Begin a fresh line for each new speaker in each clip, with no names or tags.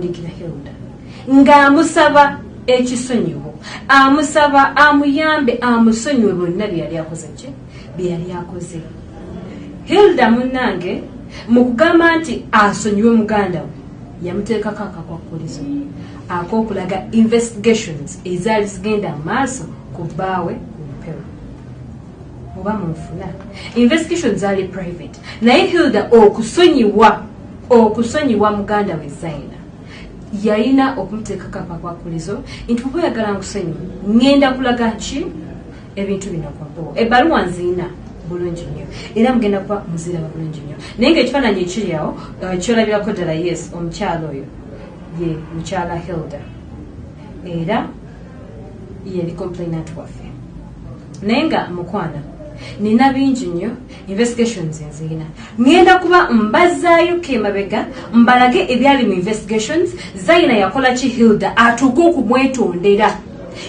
yawandiikira Hilda ng'amusaba ekisonyiwo, amusaba amuyambe amusonyiwe bonna bye yali akoze. Hilda munnange mu kugamba nti asonyiwe muganda we yamuteekako akakwakkulizo ak'okulaga investigations ezaali zigenda maaso ku bbaawe Mpewo oba munfuna. Investigations zaali private naye Hilda okusonyiwa muganda we Zaina yalina okumuteekako akakwakkulizo nti bwe oyagala nkusonyiwe ngenda kulaga ki ebintu bino ku Mpewo. Ebbaluwa nziina bulungi nnyo era mugenda kuba muziraba bulungi nnyo naye ng'ekifaananyi ekiri awo kyolabirako ddala yes omukyala oyo ye mukyala Hilda era yali complainant waffe naye nga mukwana nina bingi nnyo investigations nziina ngenda kuba mbazaayo kemabega mbalage ebyali mu investigations. Zaina yakola ki Hilda atuuke okumwetondera,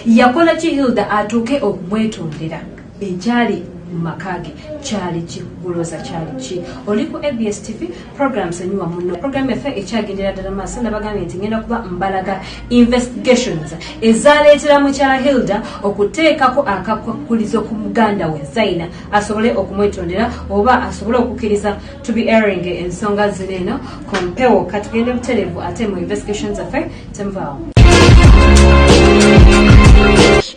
yakola ki Hilda atuuke okumwetondera, ekyali makage kyali kiguloza kyali ki. Oli ku ABS TV programs enyuwa muno. Program yaffe ekyagendera ddala maaso nabagambye nti ngenda kuba mbalaga investigations ezaleetera mukyala Hilda okuteekako akakwakkulizo ku muganda we Zaina asobole okumwetondera oba asobole okukkiriza to be airing ensonga zino ku Mpewo. Katugende butereevu ate mu investigations affe temuvaawo.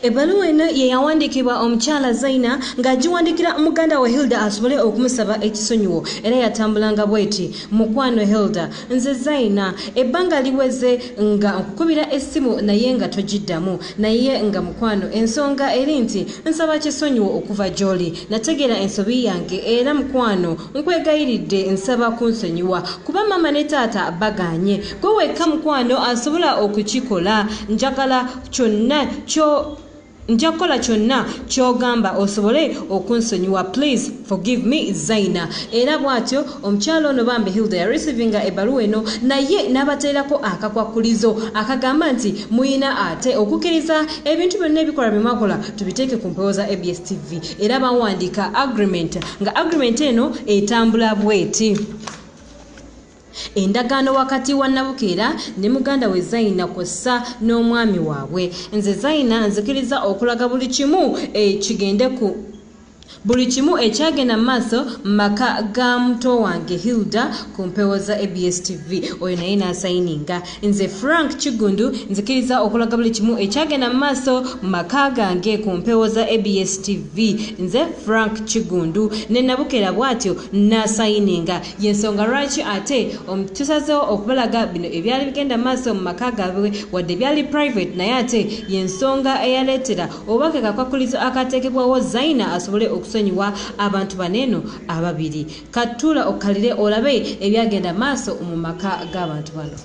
Ebbaluwa eno ye yawandiikibwa omukyala Zaina ng'agiwandiikira muganda we Hilda asobole okumusaba ekisonyiwo era yatambulanga bweti: mukwano Hilda, nze Zaina ebbanga liweze nga nkukubira essimu naye nga togiddamu, naye nga mukwano ensonga eri nti nsaba kisonyiwo okuva gy'oli. Nategeera ensobi yange era mukwano nkwegayiridde nsaba kunsonyiwa kuba mama ne taata baganye. Gwe wekka mukwano asobola okukikola. Njakola kyonna ky'ogamba osobole okunsonyiwa. Please forgive me Zaina. Era bw'atyo omukyalo ono bambi Hilda yarecevinga ebbaluwa eno naye n'abateerako akakwakkulizo akagamba nti muyina ate okukkiriza ebintu byonna ebikola bye mwakola tubiteeke ku Mpewo za ABS TV. Era bawandiika agreement nga agreement eno etambula bweti: endagaano wakati wa Nabukeera ne muganda we Zaina kw'ossa n'omwami waabwe. Nze Zaina nzikiriza okulaga buli kimu ekyagenda mu maaso maka ga muto wange Hilda ku Mpewo za ABS TV. Oyo naye n'asayininga. Nze Frank Kigundu nzikiriza okulaga buli kimu ekyagenda mu maaso maka gange ku Mpewo za ABS TV. Nze Frank Kigundu. Ne Nabukeera bw'atyo n'asayininga. Yensonga lwaki ate tusazeewo okubalaga bino ebyali bigenda mu maaso mu maka gaabwe wadde byali private naye ate yensonga eyaleetera obubaka kakwakkulizo akateekebwawo Zaina asobole okusonyiwa abantu baneeno ababiri. Katula okalire olabe ebyagenda maaso mu maka g'abantu bano.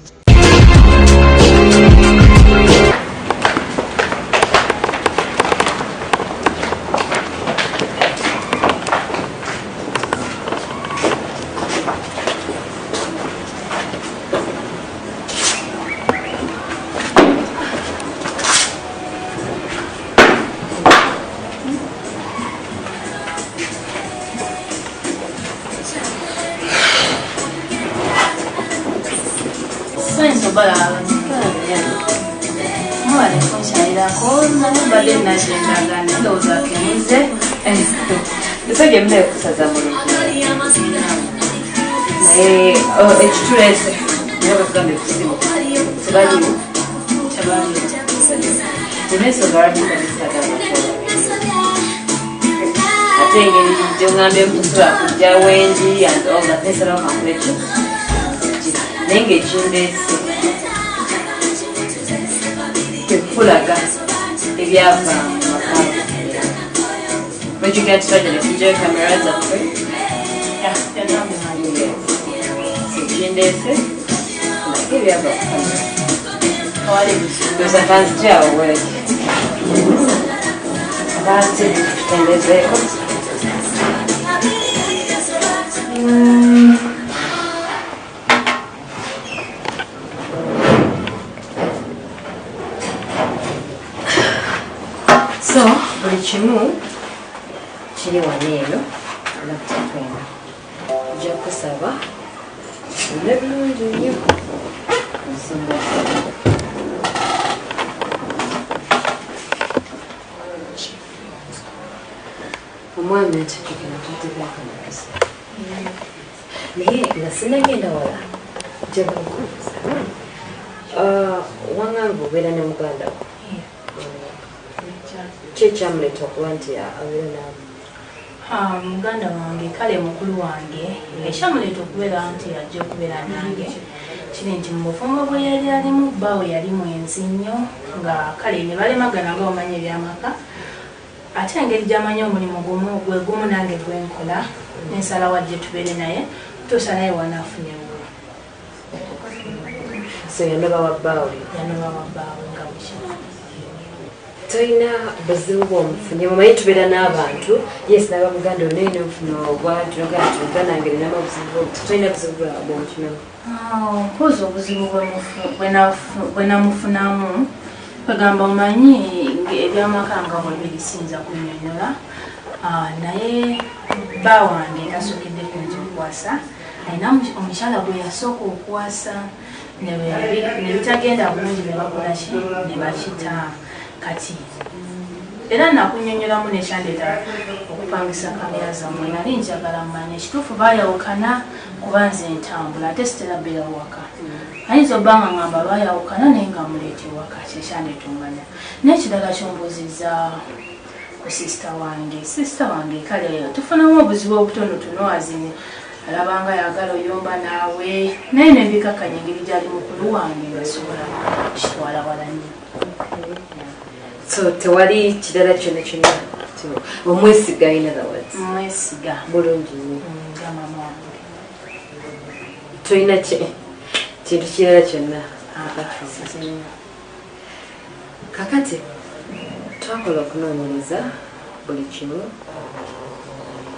Kulaga ebyava but you get started if you just cameras up so buli kimu kiri waneeno nakutakwenda ojja kusaba ne bulungi nnyo ensonga government kigenda kuteeka cameras naye nga sinagenda wala wangange obeera ne muganda kyekyamuleeta okuba nti abeera naawe
muganda wange kale mukulu wange ekyamuleeta okubeera nti ajja okubeera nange kiri nti mu bufumbo bwe yali alimu bbaawe yali mwenzi nnyo nga kale ne balemagana nga omanya ebyamaka ate engeri gy'amanya omulimu gwe gumu nange gwenkola nensala wajje tubeere naye tuusa naye wanaafunye wuwe
so yanoba wa bbaawe
nga bukimu
toyina buzibu bwomufunye mumanyi tubeera n'abantu yes naba muganda onaine obufuna obwatioganange erinama buzibu toyina buzibu bwomufunamu
mpozi obuzibu bwe namufunamu kwegamba omanyi ebyamaka nga bwe birisinza kunnyonnyola naye bba wange tasookedde kunzikukwasa alina omukyala gwe yasooka okukwasa ne bitagenda bulungi ne bakolaki ne bakita kati era nakunnyonnyolamu nekyandeeta okupangisa kamera zammwe nali njagala mmanya ekituufu baayawukana kuba nze ntambula ate sitera beera waka ayinza obbanga ngamba baayawukana naye nga muleeta ewaka kyekyandeeta omanya n'ekirala kyombuuzizza ku sisita wange kale tufunamu obuzibu obutonotono azini alabanga yagala oyomba naawe naye nebikakkanya engeri gyali mukulu wange ngasobola kitwala wala nnyo
so tewali kirala kyonna kyonna omwesiga in other words
mwesiga
bulungi nnyo
nga mama wange
toyina kintu kirala kyonna kakati twakola okunoonyereza buli kimu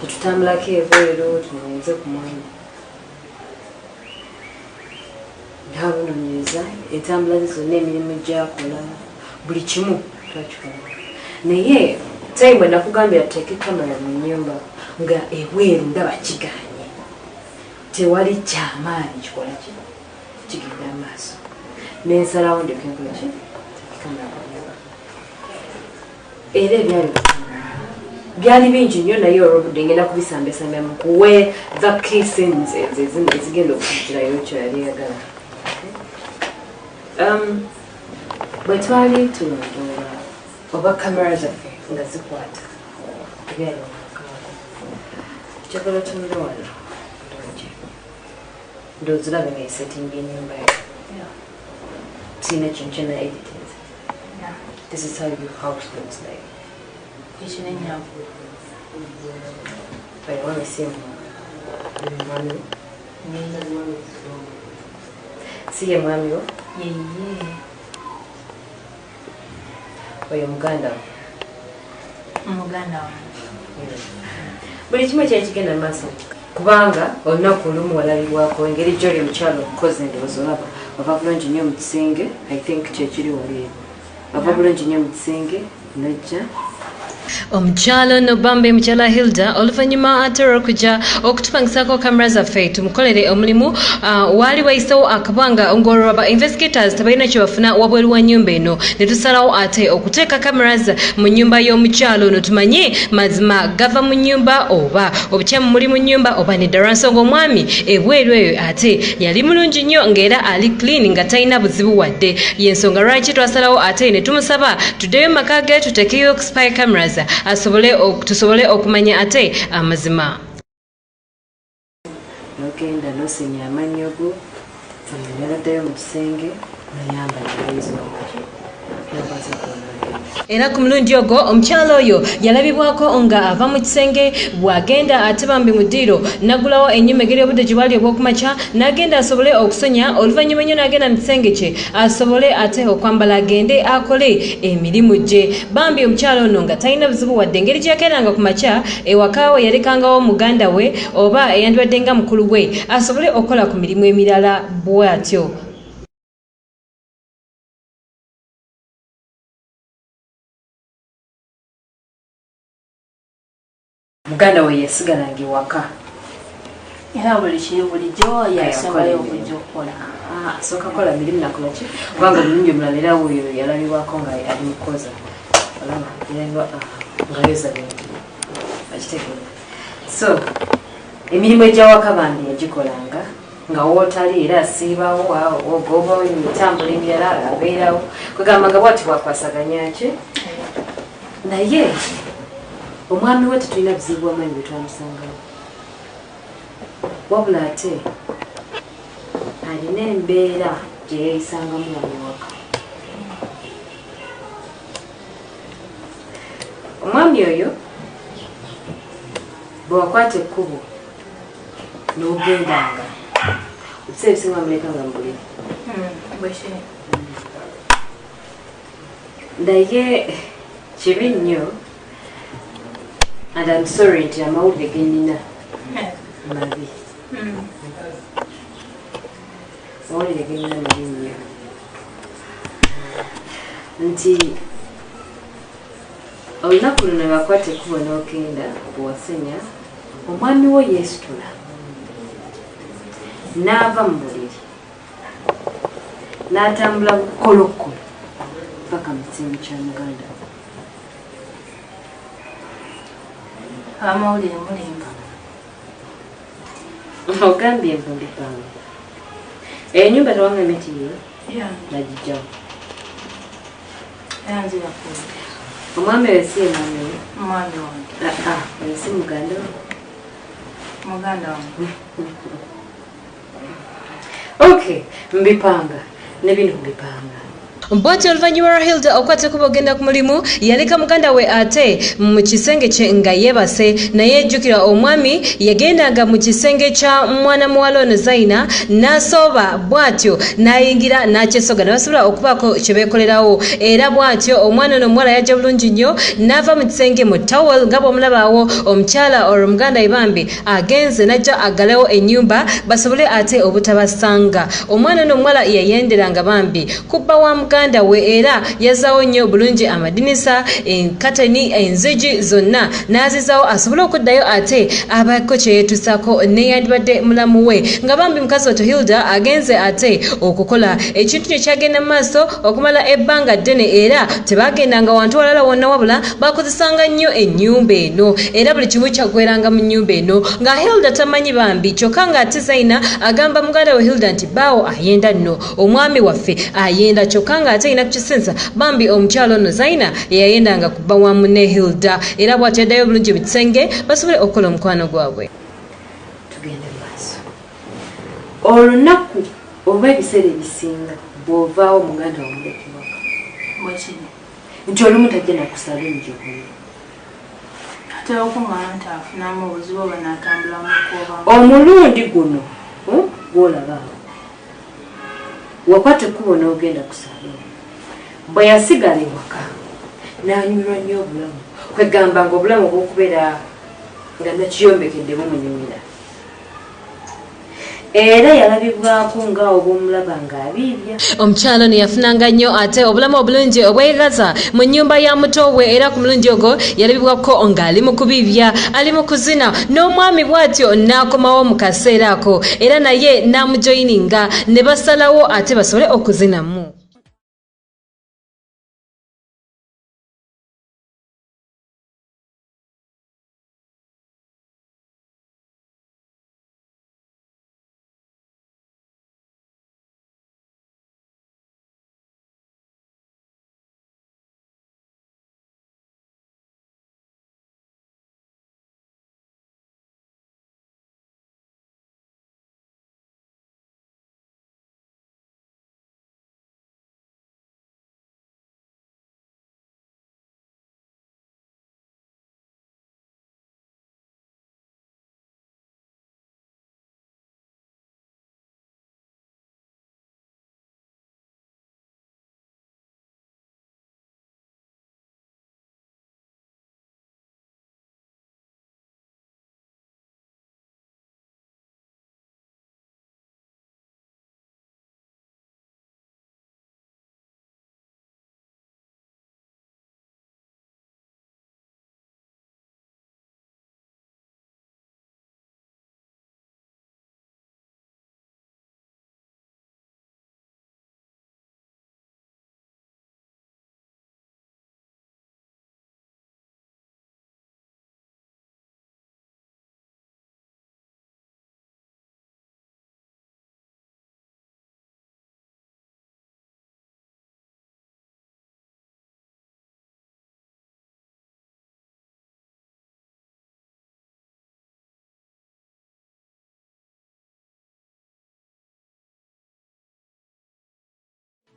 tetutambulako ebweru tunoonyereze ku mwanya ntabunoonyereza entambula ze zonna emirimu gyakola buli kimu twakikola naye time nakugambira tuteeke kamera mu nnyumba nga ebweru ndaba kiganye tewali kyamaanyi kikola kigenda amaaso nensalawo ndekenkolaki kamera ku nnyumba era byali bingi nnyo naye olwobudde ngenda kubisambasamba mukuwe the casings ezigenda okujjirayo kyo yali yagala bwe twali tulondoola oba kamera zaffe nga zikwata ebyali kyagala tunula wano ndozirabe nga esetting ennyumba yo sirina kintu kyonna editings this is how your house looks like
ekinenyavu
wano simu mwami si ye mwami wo
yeye
oyo muganda
wange
buli kimu kyekigenda mu maaso kubanga olunaku olumu walabibwako engeri gyoli omukyalo omukozi ndowooza olaba wava bulungi nnyo mu kisenge I think kyekiri wali wava bulungi nnyo mu kisenge najja
omukyalo no bambe mukyala Hilda oluvannyuma atera okujja okutupangisako kamera zaffe tumukolere omulimu waali wayisewo akabanga ng'olwo ba investigators tebalina kye bafuna wabweru wa nnyumba eno ne tusalawo ate okuteeka cameras mu nnyumba y'omukyalo ono tumanye mazima gava mu nnyumba oba obukyamu muli mu nnyumba oba neddala nsonga omwami ebweru eyo ate yali mulungi nnyo ng'era ali clean nga talina buzibu wadde y'ensonga lwaki twasalawo ate ne tumusaba tuddeyo maka ge tuteekeyo spy cameras tusobole okumanya ate amazima
nogenda nosenya amannyo go yaladdayo mu kisenge nayamba nayizwa
era ku mulundi ogwo omukyalo oyo yalabibwako nga ava mu kisenge bw'agenda ate bambi mu ddiiro nagulawo ennyuma egeri obudde gye bwali obw'okumakya n'agenda asobole okusonya oluvannyuma nnyo n'agenda mu kisenge kye asobole ate okwambala agende akole emirimu gye bambi omukyalo ono nga talina buzibu wadde engeri gye yagendanga ku makya ewaka we yalekangawo muganda we oba eyandibadde nga mukulu we asobole okukola ku mirimu emirala bw'atyo.
muganda we yasigalanga ewaka
era bulijjo yasembayo okujja okukola
asooka kola mirimu nakola ki kubanga omulundi omulala era wuyo yalabibwako nga ali mukoza olaba nga yoza bintu okitegeera so emirimu egyawaka bambi yagikolanga nga wootali era asiibawo ogobawo emitambula emirala abeerawo kwegamba nga bwati bwakwasaganya ki naye omwami we tetulina buzibu bwamaanyi bwe twamusangawo wabula ate alina embeera gye yeeyisangamu wamewaka omwami oyo bwe wakwata ekkubo n'ogendanga ebiseera ebisinga muleka nga mbulire naye kibi nnyo and I'm sorry nti amawulire genina mabi amawulire genina mabi nnyo nti olunaku luno lwakwata ekkubo n'ogenda bwewasenya omwami wo yeesitula n'ava mu buliri n'atambula bukolokolo paka mu kisengo kya muganda
amawulire mulimba
ogambye empundipanga enyumba tewanga emiti ye nagijjawo
yanzira
omwami oyo si emwami
omwami wange
oyo si muganda
muganda wange
okay mbipanga ne bino mbipanga
bw'atyo oluvannyuma lwa Hilda okwata kuba ogenda ku mulimu yaleka muganda we ate mu kisenge kye nga yeebase naye ejjukira omwami yagendanga mu kisenge kya mwana muwala ono Zaina n'asooba bw'atyo n'ayingira n'akyesoga ne basobola okubaako kye beekolerawo era bw'atyo omwana ono omuwala yajja bulungi nnyo n'ava mu kisenge mu towel nga bw'omulabaawo omukyala olwo muganda we bambi agenze n'ajja aggalewo ennyumba basobole ate obutabasanga omwana ono omuwala yayenderanga bambi kubba wa muganda we era yazaawo nnyo bulungi amadinisa enkateni enzigi zonna n'azizaawo asobole okuddayo ate abaako kye yeetusaako neyandibadde mulamu we nga bambi mukazi oto Hilda agenze ate okukola ekintu kye kyagenda mu maaso okumala ebbanga ddene era tebagendanga wantu walala wonna wabula bakozesanga nnyo ennyumba eno era buli kimu kyaggweranga mu nnyumba eno nga Hilda tamanyi bambi kyokka nga ate Zaina agamba muganda we Hilda nti baawo ayenda nno omwami waffe ayenda kyokka nga ate ina kukisensa bambi omukyalo ono Zaina yayendanga kubba wamu ne Hilda era bw'atyo addayo bulungi mu kisenge basobole okukola omukwano gwabwe
tugende maaso olunaku oba ebiseera ebisinga bw'ovaawo muganda wamulekewaka
bwekiri
nti olumu tajja nakusaba enjogolo
atera okuŋŋana nti afunamu obuzibu oba n'atambulamu kuoba
omulundi guno gwolabaawo wakwata ekkubo n'ogenda kusaba bwe yasigala ewaka n'anyumirwa nnyo obulamu kwegamba nga obulamu obw'okubeera nga nakiyombekedde bumunyumira era yalabibwako nga obw'omulaba ng'abiibya
omukyalo ono yafunanga nnyo ate obulamu obulungi obwegaza mu nnyumba ya muto we era ku mulungi ogwo yalabibwako ng'ali mu kubiibya ali mu kuzina n'omwami bw'atyo n'akomawo mu kaseera ako era naye n'amujoyininga ne basalawo ate basobole okuzinamu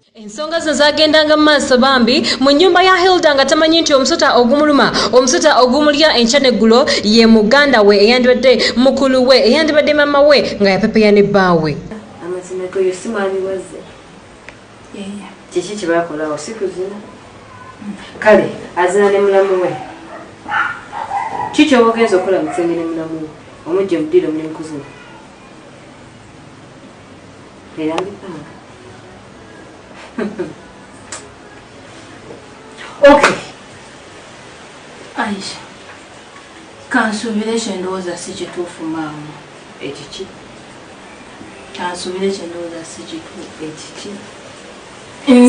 Ensonga zino zagendanga mu maaso bambi mu nnyumba ya Hilda nga tamanyi nti omusota ogumuluma omusota ogumulya enkya n'eggulo ye muganda we eyandibadde mukulu we eyandibadde mama we nga yapepeya ne bbaawe.
Amazima go si mwami wazze. Kiki kye baakolawo si kuzina? Kale azina ne mulamu we. Kiki ogenza okukola Mutsenge ne mulamu we? Omujje muddire omulimu kuzina. Era mbipanga. Okay.
Aisha. Kansubire kye ndowooza si kituufu maama.
Ekiki?
Kansubire kye ndowooza si kituufu.
Ekiki?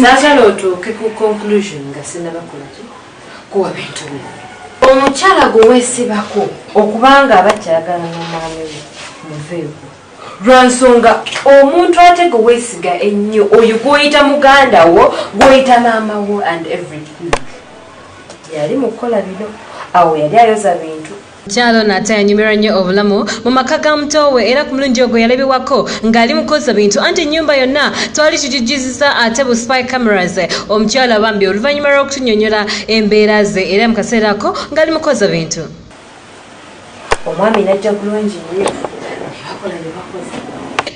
Saagala otuuke ku conclusion nga sinnabakola ki? Kuwa bintu bino. Omukyala gwe weesibako okubanga aba kyayagala n'omwami we muveeku. Lwansonga omuntu ate gwe weesiga ennyo oyo gw'oyita muganda wo gw'oyita maama wo and everything. Yali mu kukola bino awo yali ayoza bintu.
Mukyala ono ate yanyumirwa nnyo obulamu mu maka ga muto we era ku mulungi ogwo yalabibwako ng'ali mu kukoza bintu anti ennyumba yonna twali tugijjuzisa ate bu spy cameras omukyala bambi oluvannyuma lw'okutunnyonnyola embeera ze era mu kaseera ako ng'ali mu kukoza bintu.
Omwami najja bulungi nnyo ne bakola bye bakoze.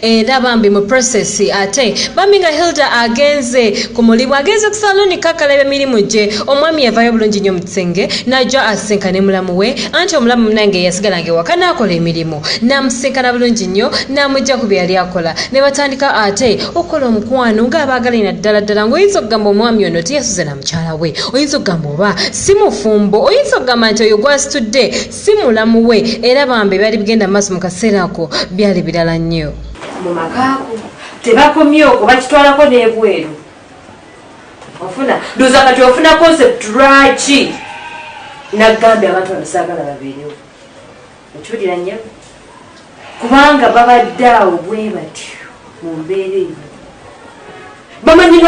Era bambi mu process ate bambi nga Hilda agenze ku mulimu agenze ku saloni kakalaba emirimu gye omwami yavaayo bulungi nnyo mu Tsenge n'ajja asinkane mulamu we anti omulamu munange yasigalanga ewaka n'akola emirimu n'amusinkana bulungi nnyo n'amugja ku bye yali akola ne batandika ate okukola omukwano ng'abaagalina ddala ddala ng'oyinza okugamba omwami ono teyasuze na mukyala we oyinza okugamba oba si mufumbo oyinza okugamba nti oyo gwasitudde si mulamu we era bambi byali bigenda mu maaso mu kaseera ako byali birala nnyo.
Mu makaaku tebakomye okwo bakitwalako n'ebweru. Ofuna ndoza kati ofuna concept lwaki nagambye abantu bano saagala babeerewo. Okiwulira nnyo kubanga babadde awo bwe batyo mu mbeera eyo. Bamanyi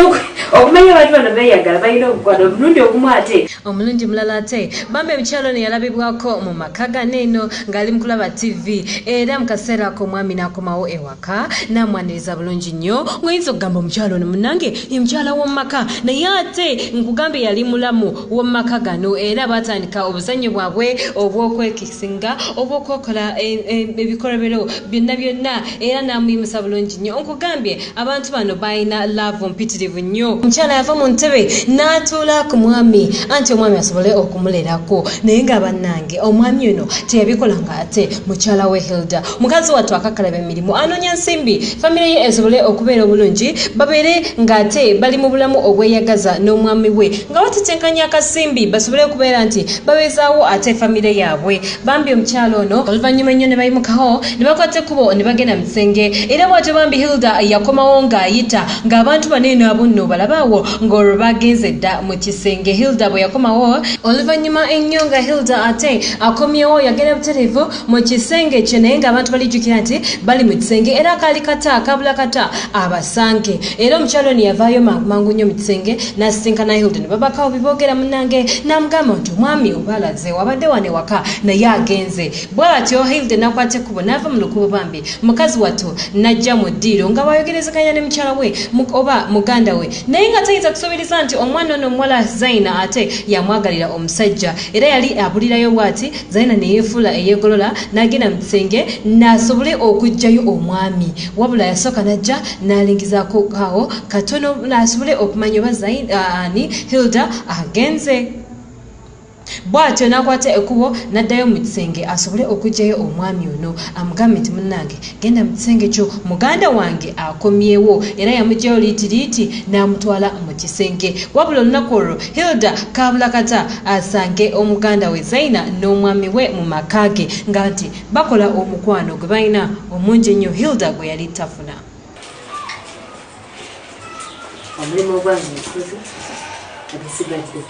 okumanya abantu bano beeyagala balina obukwano omulundi ogumu ate.
Omulundi mulala ate bambi emukyalo ono yalabibwako mu maka ganeeno ng'ali mu kulaba TV era mu kaseera ako omwami n'akomawo ewaka n'amwaniriza bulungi nnyo ng'oyinza okugamba omukyalo ono munnange ye mukyala w'omu maka naye ate nkugambye yali mulamu w'omu maka gano era baatandika obuzannyo bwabwe obw'okwekisinga obw'okwokola ebikolobero byonna byonna era n'amuyimusa bulungi nnyo nkugambye abantu bano balina laavu mpitirivu nnyo. Omukyala yava mu ntebe n'atuula ku mwami anti omwami asobole okumulerako naye nga bannange omwami ono teyabikolanga ate mukyala we Hilda mukazi wattu akakalaba emirimu anoonya nsimbi famire ye esobole okubeera obulungi babeere ng'ate bali mu bulamu obweyagaza n'omwami we nga batetenkanya akasimbi basobole okubeera nti babeezaawo ate famire yaabwe. Bambi omukyala ono oluvannyuma ennyo ne bayimukawo ne bakwata ekkubo ne bagenda mu Tsenge era bw'atyo bambi Hilda yakomawo ng'ayita ng'abantu baneeno abo nno balabaawo ng'olwo bagenze dda mu kisenge. Hilda bwe yakomawo oluvannyuma ennyo nga Hilda ate akomyewo yagenda butereevu mu kisenge kye naye ng'abantu balijjukira nti bali mu kisenge era akaali kata akabula kata abasange era omukyalo ono yavaayo mangu nnyo mu kisenge n'asisinkana Hilda ne babakawo biboogera munnange n'amugamba nti omwami oba alaze wabadde wane waka naye agenze bw'atyo Hilda n'akwata ekkubo n'ava mu lukubo bambi mukazi wattu n'ajja mu ddiiro nga bayogerezeganya ne mukyala we oba muganda we naye nga tayinza kusobereza nti omwana ono omuwala Zaina ate yamwagalira omusajja era yali abulirayo bw'ati Zaina ne yeefuula eyeegolola n'agenda mu kisenge n'asobole okuggyayo omwami wabula yasooka n'ajja n'alingizaako awo katono n'asobole okumanya oba Zaina Hilda agenze. Bw'atyo n'akwata ekkubo n'addayo mu kisenge asobole okuggyayo omwami ono amugambe nti munnange genda mu kisenge kyo muganda wange akomyewo era yamuggyayo liitiriiti n'amutwala mu kisenge. Wabula olunaku olwo Hilda kaabula kata asange omuganda we Zaina n'omwami we mu maka ge nga nti bakola omukwano gwe balina omungi ennyo Hilda gwe yali tafuna.
Omulimu ogwange mukozi ebisigadde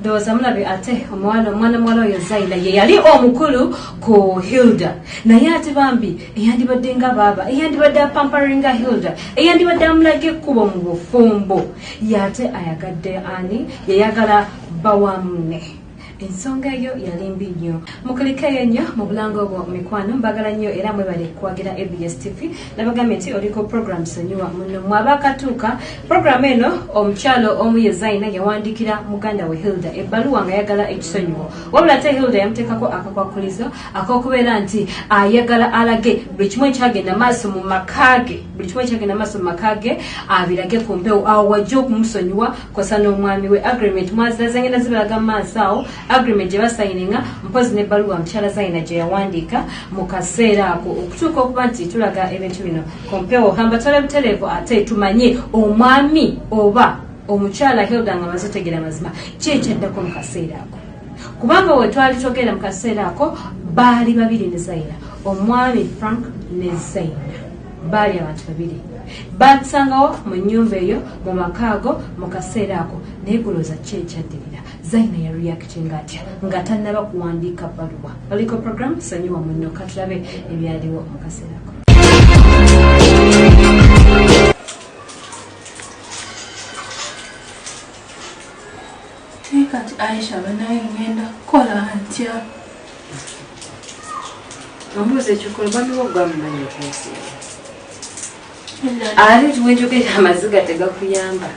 ndowooza mulabe ate omwana muwala oyo Zaina ye yali omukulu ku Hilda naye ate bambi eyandibadde nga baaba eyandibadde apamparinga Hilda eyandibadde amulaga ekkubo mu bufumbo yate ayagadde ani yayagala bawammune ensonga yo yalimbi nnyo mukulikeyo nnyo mu bulango bwo mikwano mbagala nnyo era mwebale kwagira ABS TV nabagambye nti oliko program sonyiwa muno mwabakatuuka program eno omukyalo omu ye Zaina yawandikira muganda we Hilda ebbaluwa nga yagala ekisonyiwo wabula ate Hilda yamuteekako akakwakulizo ak'okubeera nti ayagala alage buli kimu ekyagenda maaso mu makage abirage ku mpewo awo wajja okumusonyiwa kosa n'omwami we agreement mwazazengenda zibalaga mu maaso awo agreement gye basayininga mpozi n'ebbaluwa mukyala Zaina gye yawandiika mu kaseera ako okutuuka okuba nti tulaga ebintu bino ku mpewo hambatale butereevu ate tumanye omwami oba omukyala Hilda nga bazotegera mazima kyekyaddako mu kaseera ako kubanga we twali togenda mu kaseera ako baali babiri ne Zaina omwami Frank ne Zaina baali abantu babiri batsangawo mu nnyumba eyo mu makaago mu kaseera ako naye kulooza kyekyaddirira Zaina ya reacting atya nga tannaba kuwandiika bbaluwa oliko program sonyiwa munno katulabe ebyaliwo mu kaseera ako
kati Aisha banaye ngenda kukola ntya
ombuuza ekyokola bamiwo gwamumanyi okunsi ate tuwenjogera amaziga tegakuyamba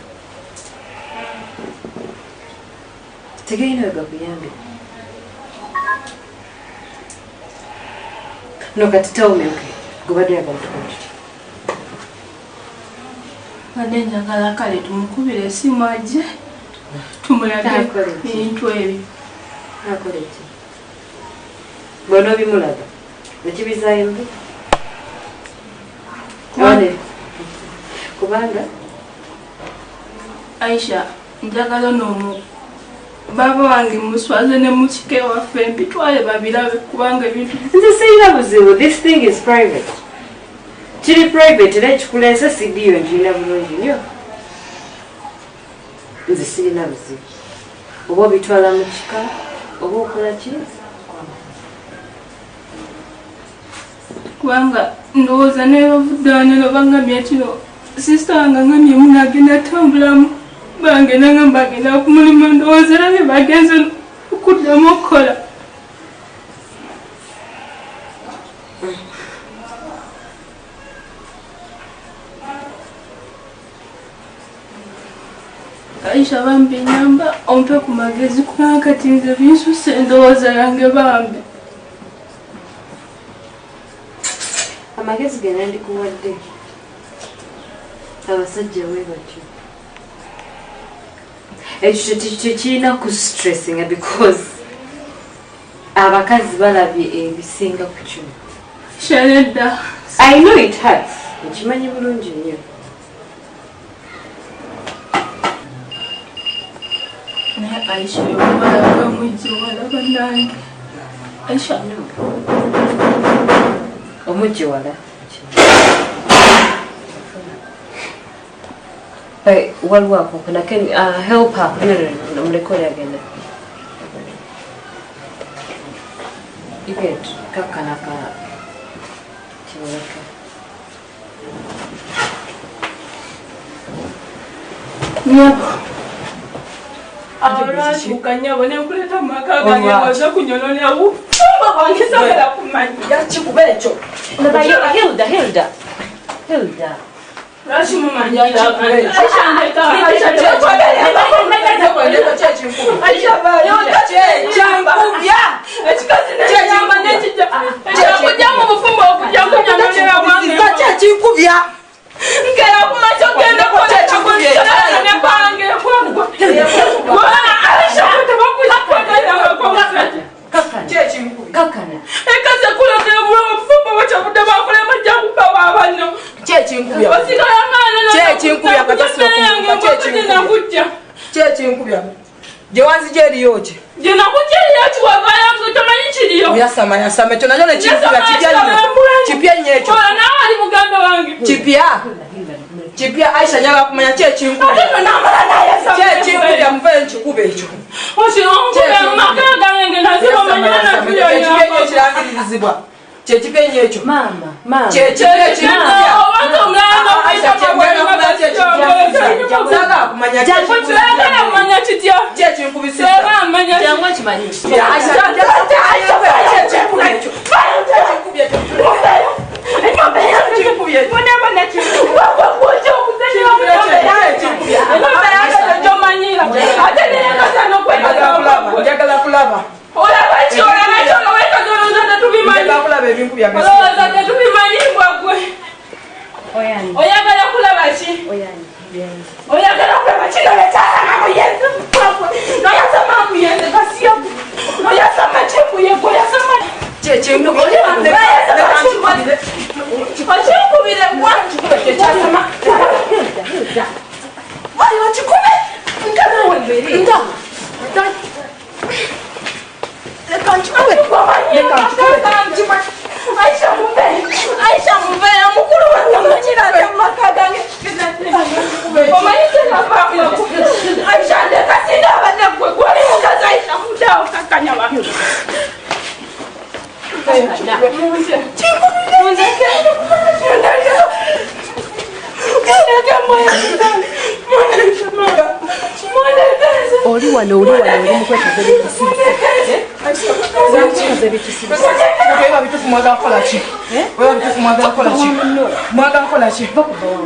tegalina we gakuyambe no kati tawumeuke gobadde yagala tukoki
badde njagala kale tumukubire esimu ajje tumulage ebintu ebyo
akole ki bwona obimulaga ekibizaayo mbi kubanga
Aisha njagala n'omu baba wange muswaze ne mukike waffe mbitwale babirabe kubanga ebintu
nze sirina buzibu this thing is private kiri private era ekikuleese sidiyo njirina bulungi nnyo nze sirina buzibu oba obitwala mu kika oba okola ki
kubanga ndowooza nebavuddaniro bangamye kino sisita wange ngamye munagenda tambulamu bangenda nga bagenda ku mulimu ndowooza era bye bagenze okuddamu okukola Aisha bambi nyamba ompe ku magezi kubanga kati nze binsuse endowooza yange bambi
amagezi gena ndikuwadde abasajja we batyo ekyo tekirina ku stressinga because abakazi balabye ebisinga ku kino
Shaleda
I know it hurts nkimanyi bulungi nnyo
naye Aisha yobalaga mujjiwala bannange Aisha
omujjiwala waliwo akokona can help her no mulekole agenda you get kakanaka kiwaka
nyabo ahora ukanyabo ne kuleta makaga ngewaza kunyololea u baba wange sabela kumanya
yakikubecho ndabayo Hilda
Rashi mama njala
Aisha ndeta Aisha bayo chambubya
ekikazi ne chamba ne chija kujamo mufumbo okujamo nyamolera wange
chikubya
ngera kumacho genda ko chikubya ne bange kwangwa Aisha tabakuya
kakana
ekaze kulotera bulo mufumbo wachabuda bakole majangu baba abanno
Chechinkubya.
Basika yamana na
Chechinkubya katasiro
kujja.
Chechinkubya. Jewanzi jeri yoche.
Je nakujja yati wavayangu tamanyi kiriyo.
Yasama ekyo nakyo ne chinkubya kijjalira. Kipya nnyo ekyo.
Ola nawe ali muganda wange.
Kipya Aisha nyaga kumanya chechinkubya.
Ate namala naye sama.
Chechinkubya mve nkikuba ekyo.
Oshirongubya makaga ngenge nazima manyana na tuyo
Kipya nnyo kirangirizibwa. Chechipya nnyo ekyo.
mama
Chechipya
Obantu mlanga
Aisha chembwena kumanya chechinkubya. Zaga kumanya
Oyagala kumanya kitya? Seba amanya
Jangu kimanyi.
Oyagala kulaba ki? Oyagala kulaba ki? Noyasama muyenze kasiya. Noyasama chembuye koyasama. Ochikubire wantu kyasama. Wali ochikube? Nkana wembere. Nda. Aisha mube mukuru wanamanyira atamakagange omanyise nabako Aisha ndekasinda abanegwe gwali mukazi Aisha mudao kakanya ba
Oli wano oli mukwetaze bikisibu.
Oba bitufu mwagala kola ki? Oba bitufu mwagala kola ki? Mwagala kola ki?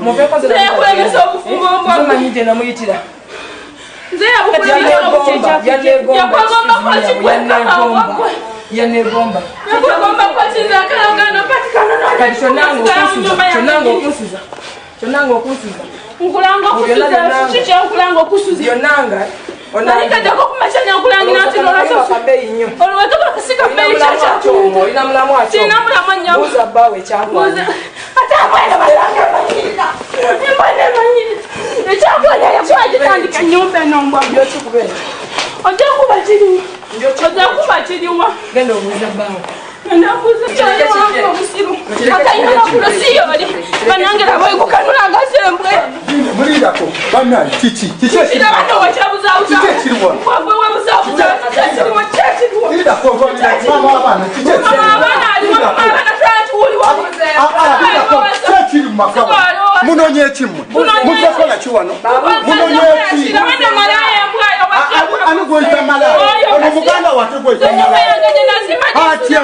Mubekoze na
kulemesa obufumbo mbwa.
Manyije na muyitira.
Nze yabukulira yakwagomba kwakikwekakawakwe.
Yanegomba.
Yakwagomba kwakiza akalagano patikana
Kati kyonanga okunsiza.
Nkulanga okusuza kikya nkulanga okusuza.
Yonanga.
Nalikajako kumachanya nkulangira nti nolasofu. Olweka bakasika beyi kyakyatuumu.
Ina mulamu akyo.
Sina mulamu anyamu.
Buza bawe kyakwana.
Ate abana balange banyirira. Mbane banyirira. Ekyakwana yakwagitandika ennyumba eno mbwa.
Byokikubera.
Ojja kuba kiriwa. Ojja kuba kiriwa.
Genda obuuza bawe.
Ndabuuza kyali obusiru. Akayina makulu siyoli. Banange nabo ekukanula agasembwe.
Mulindako bannange kiki kyekiri mumaka munonye ekimu mutekola kiwano munonye eki ani gwoyita malaya ono muganda wate gwoyita malaya atya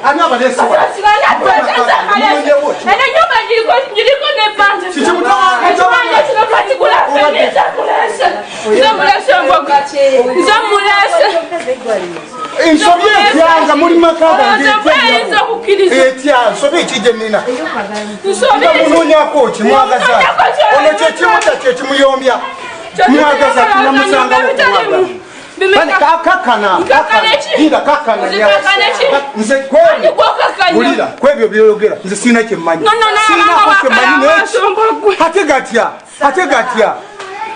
ani abalesiwa ensobi etyanga muli makaga etya nsobi ekije nina munonyako ki mwagaza ono kyekimuta kyekimuyombya mwagaza tunamusangawo okuwaga kakana nze ulira kwebyo byoyogera nze sina kyemmanyi ate gatya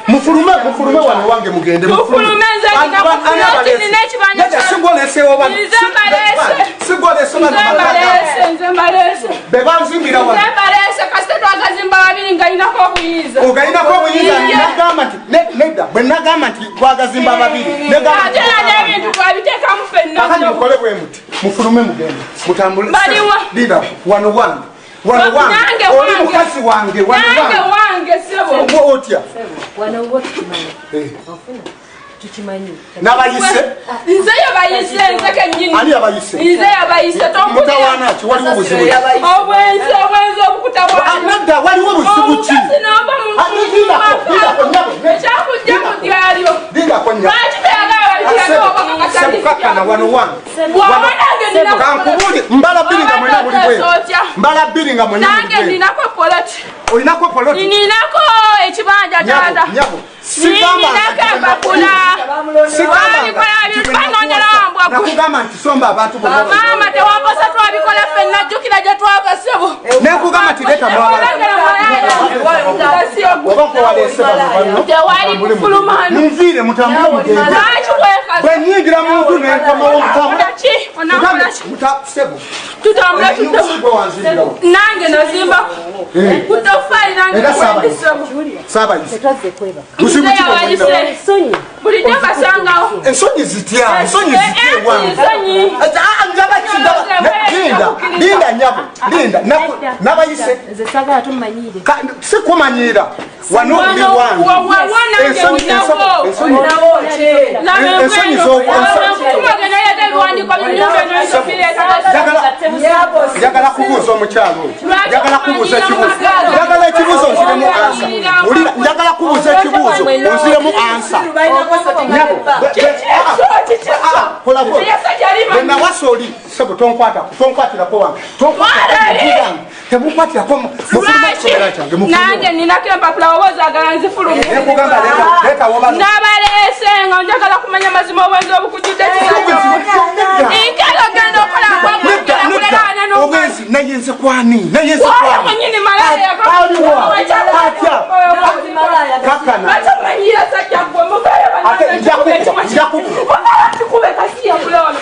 mufulume wano wange mugende bebanzimbira ogalinako obuyinza nagamba nti nedda bwe nagamba nti gwagazimba ababiri kakati mukole bwe muti mufulume mugende mutambule wano wange oli mukazi wange otya nabayise
nze yabayise nze kenyini
ani yabayise
nze yabayise
mutawana ki waliwo buzibu
obwenzi
nadda waliwo buzibu ki sebukakana wano wange kankubuli mbala bbiri nga mwena buli bwe mbala bbiri nga mwena buli bwe
ninako poloti
olinako poloti
ninako ekibanja tata ninako empapula
nakugamba nti somba abantu
mama tewambosa twabikola ffenna jjukira gye twakasebo
nekugamba nti leta
tewali kufulumano
munviire mutambule mugende bwe nyingira muntu nenkomawo
nange nazimba kutofali nange bulijjo basangawo
ensonyi zitya ensonyi zitya linda nyabo linda nabayise
nze sagala tumanyire
sikumanyira wano ndi wange njagala kubuuza omukyalo njagala kubuuza ekibuuzo njagala ekibuuzo nziremu ansa njagala kubuuza ekibuuzo onziremu ansa kolabo benawasa oli sebo tonkwatirako wange tebukwatirako mufulumakisobera kyange
nange ninako empapula oba ozagala nzifulumye nabalese nga njagala kumanya mazima obwenzi obukujjudde nkagagenda
ogenzi nayenze kwani
mwenyini malaya batamanyira sajja gwe mugayabatikube kasiya bulono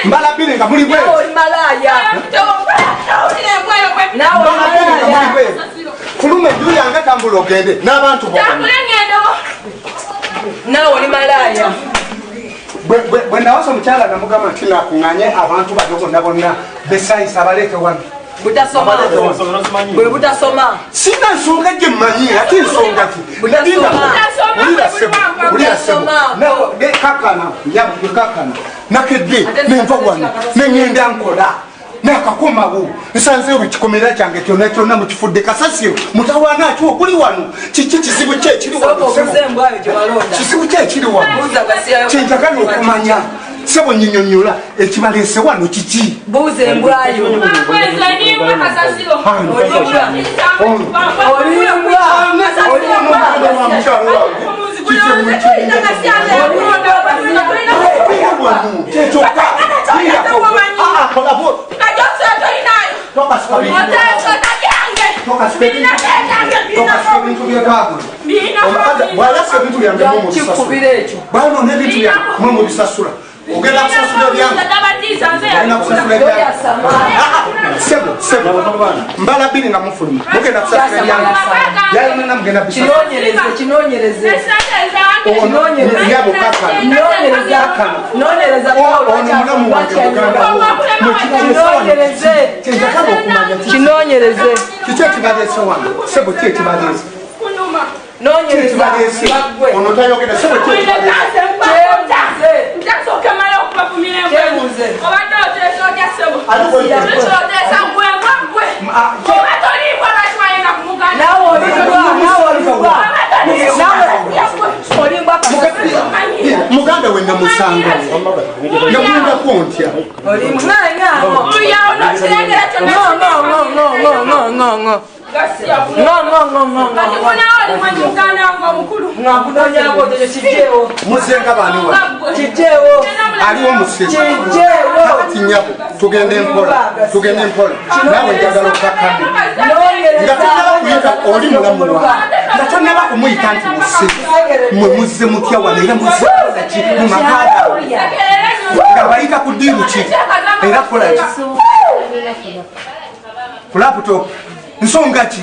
mbala biri nga muli bwe fulume juu yange tambula ogende n'abantu
nawe oli malaya
bwe nawasa omukyala namugamba nti nakuŋŋanye abantu bano bonna bonna besayisa abaleete wano
bwe butasoma
sina nsonga gye mmanyi ate ensonga ki kakana nakedde nenva wano neŋŋenda nkola nakakomawo nsanze olukikomera kyange kyonna kyonna mukifudde kasasiro mutawaana ki okuli wano kiki kizibu ki ekiri kizibu ki ekiri wano kyenjagala okumanya sebo nyinyonyola ekibaleese wano kiki
buuza embwayo kikubira ekyo
bano nebintu byamwe mubisasula ogenda kusasula ebyange mbala biri nga mufuluma mugenda kusasula ebyange yalina mugenda
kinoonyereze
yabo kakanonomulamu wange
kinoonyereze
kiki ekibaleese wange sebo ki ekibaleese
noonyereze
ono tayogera sebo ki ekibaleese muganda we namusanga namundako ntya muzenga bani aliwo musezi kati nyabo tugende mpola nawe njagala okakane nga tonaba kuyita oli mulamu wange nga tonaba kumuyita nti musezi mwe muzze mutya wano era muzzeaki mu makaaga nga bayita ku ddiiru ki era kolaki ku laputopu nsonga ki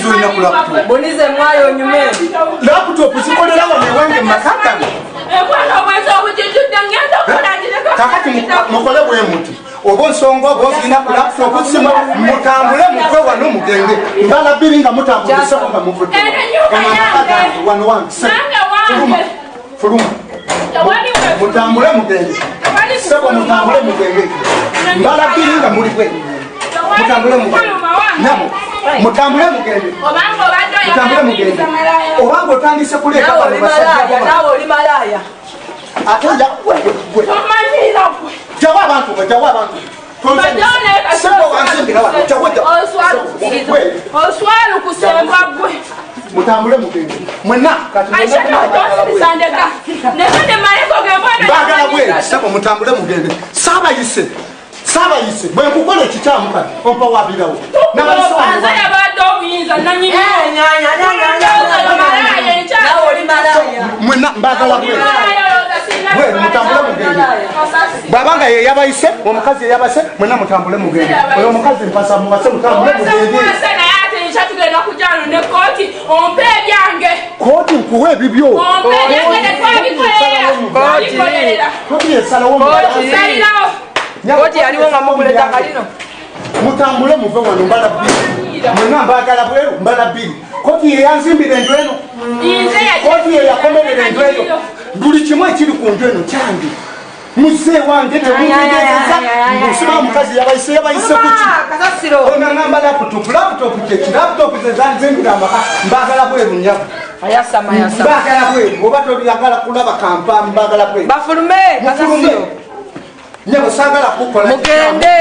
zolina ku laputopu
bonize mwayo nyume
laputopu zikolera wano ewange mu makaaga kakati mukole bwe muti oba nsonga oba ozirina ku laputopu simu mutambule mukwe wano mugende mbala biri nga mutambuleseko nga muvudde wano wange fuluma mutambule mugende sebo mutambule mugende mbala biri nga muli bwe mutambule mugende nabo mutambule mugende obanga otandise kuleeta
nawe oli malaya
ate jawa abantu
oswala okusembwa gwe
mutambule mugende mwena bagala bwe sebo mutambule mugende sabayise bwe nkukola ekikyamu kati ompa wabirawo mwena mbagala bwe mutambule mugende bwabanga yeyabayise omukazi yeyabayise mwena mutambule mugende oyo omukazi mpasa mubase mutambule mugende
tugenda kujano ne kooti ompe ebyange
kooti nkuwe bibyo koti esalawo
koti yaliwo nga muguleta kalino
mutambule muve wano mbala bbiri mwena mbagala bweru mbala bbiri koti yeyanzimbira enju eno koti yeyakomerera enju eyo buli kimu ekiri ku nju eno kyange muzee wange temundigezeza nsiba omukazi yabayise kuki onangamba laputopu kyeki zezanzimbira amaka mbagala bweru nyabo mbagala bweru oba tolyagala kulaba kampa mbagala bweru
bafulume kasasiro
nyabo sagala kukola
mugende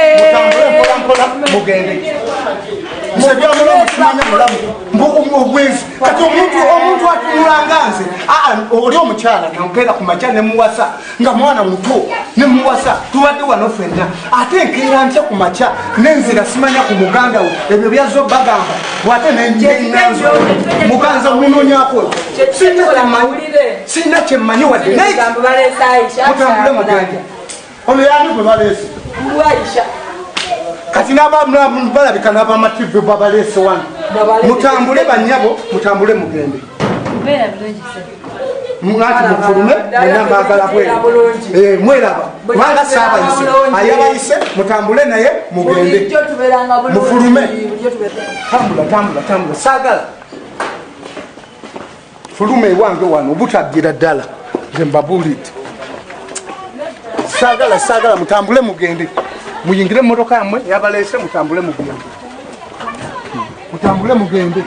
mpola mugende nsebyamula omutimanya mulamu obwezi kati omuntu atumulanganze oli omukyala nampeera ku makya nemuwasa nga mwana muto nemuwasa tuwadde wano fenna ate nkeera ntya ku makya nenzira simanya ku muganda wo ebyo byazo bagamba bwate nenanzo muganza munonyako sina kyemmanyi wadde mutambule mugende ono yani gwe baleese kati balabika n'abamativu babalese wano mutambule banyabo mutambule mugende ati mufulume mwena mbagala bweru mweraba kubanga saabayise ayabayise mutambule naye mugende mufulume tambula saagala fulume ewange wano obutagira ddala nze mbabuulidde saagala mutambule mugende muyingire motoka yammwe yabalese mutambule mugende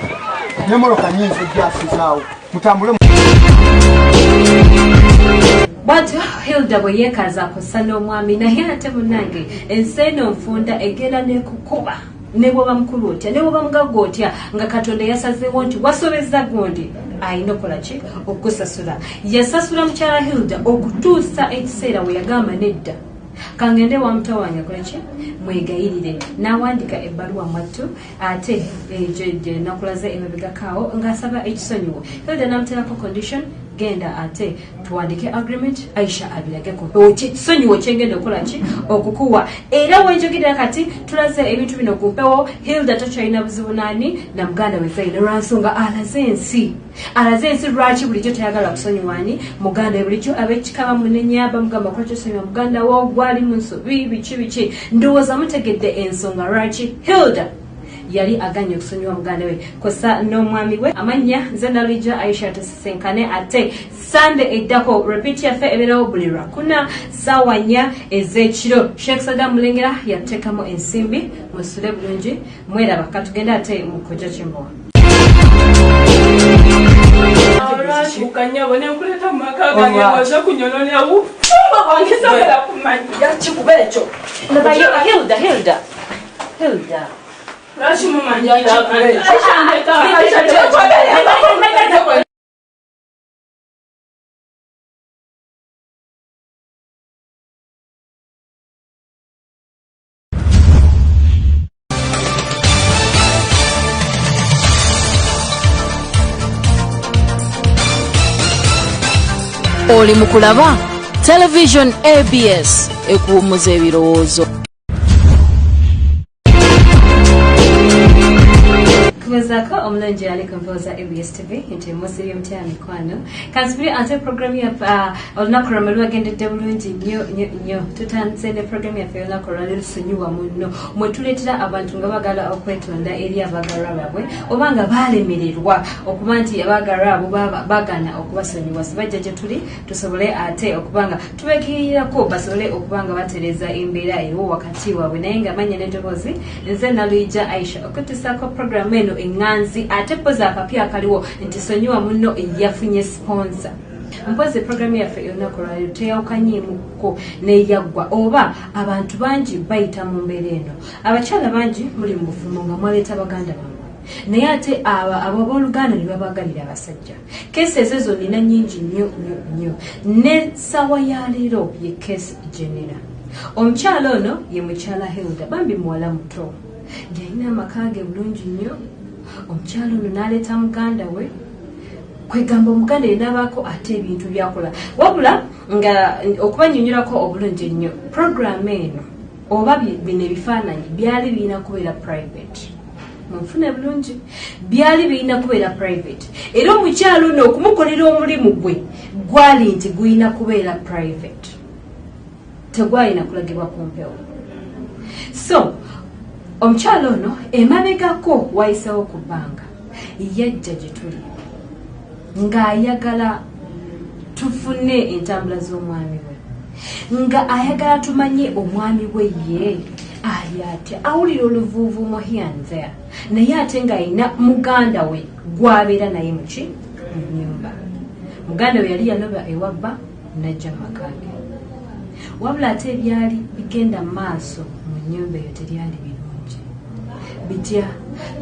ne motoka nyingi ejasizaawo mutambule
bwatyo Hilda bwe yeekaza kussa n'omwami naye ate munnange ensi eno nfunda egenda nekukuba ne bwoba mukulu otya ne bwoba mugagga otya nga Katonda yasazeewo nti wasobezza gundi ayina okukola ki okusasula yasasula mukyala Hilda okutuusa ekiseera we yagamba nedda kangende wa mtawanya koleki mwegayirire nawandika ebbaluwa mwattu ate nakulaze emabega kawo ngasaba ekisonyiwo Hilda namterako condition genda ate tuwandike agreement Aisha abirageko ekisonyiwo kyengenda okukola ki okukuwa era wenjogera kati tulaze ebintu bino kumpewo Hilda tokyalina buzibu nani na muganda we Zaina lwansonga alaze ensi lwaki bulijjo tayagala kusonyiwani muganda we bulijjo abekikaba munenyaba mugamba kwakyo sonyiwa muganda wo gwali mu nsobi biki ndowooza mutegedde ensonga lwaki Hilda yali aganye okusonyiwa muganda we kosa n'omwami we amanya nze nalijja Aisha tusisenkane ate Sunday eddako repeat yaffe ebeerawo buli lwakuna ssaawa 4 ez'ekiro Sheikh Saddam Mulengera yateekamu ensimbi musule bulungi mweraba katugenda ate mukojja Kimbowa
ukanyabo nekuleta mumaka gange waza kunyololera wange sagala kumanya
yakikuba ekyo
Hilda
lwaki mumanyira
oli mukulaba television ABS ekuwummuza ebirowoozo
kubezaako omulungi ali kumpoza ABS TV nti musiri omutya mikwano kansibiri ate programu ya olunaku lwama lwagendedde bulungi nnyo tutandise ne programu yaffe olunaku lwali lusonyiwa munno mwe tuleetera abantu nga bagala okwetonda eri abagalwa baabwe oba nga baalemererwa okuba nti abagalwa abo bagana okubasonyiwa sibajja gye tuli tusobole ate okuba nga tubekirirako basobole okuba nga batereza embeera eriwo wakati waabwe naye nga manya n'eddoboozi nze Naluija Aisha okutusaako programu eno enganzi ate poza akapya akaliwo nti sonyiwa munno yafunye sponsor mpoze programu yaffe olunaku lwaleero teyawukanyeemuko neyaggwa oba abantu bangi bayita mu mbeera eno abakyala bangi muli mu bufumo nga mwaleeta baganda bammwe naye ate abooluganda ne babagalira abasajja keesi ezo zonnina nnyingi nnyo ne ssaawa ya leero ye keesi genera omukyala ono ye mukyala Hilda bambi muwala muto yalina amaka ge bulungi nnyo omukyala ono n'aleeta muganda we kwegamba omuganda yenabaako ate ebintu byakola wabula nga okubanyonyolako obulungi ennyo programu eno oba bino ebifaananyi byali birina kubeera private munfune bulungi byali birina kubeera private era omukyalo ono okumukolera omulimu gwe gwali nti guyina kubeera private tegwalina kulagibwa ku mpewo. So omukyalo ono emabegako wayisewo ku bbanga yajja gye tuli ng'ayagala tufune entambula z'omwami we, nga ayagala tumanye omwami we ye ayatya awulira oluvuuvuumo here and there, naye ate ng'ayina muganda we gw'abeera naye muki mu nnyumba. Muganda we yali yanoba ewabba najja makage, wabula ate ebyali bigenda maaso mu nnyumba eyo teryali birungi. Bitya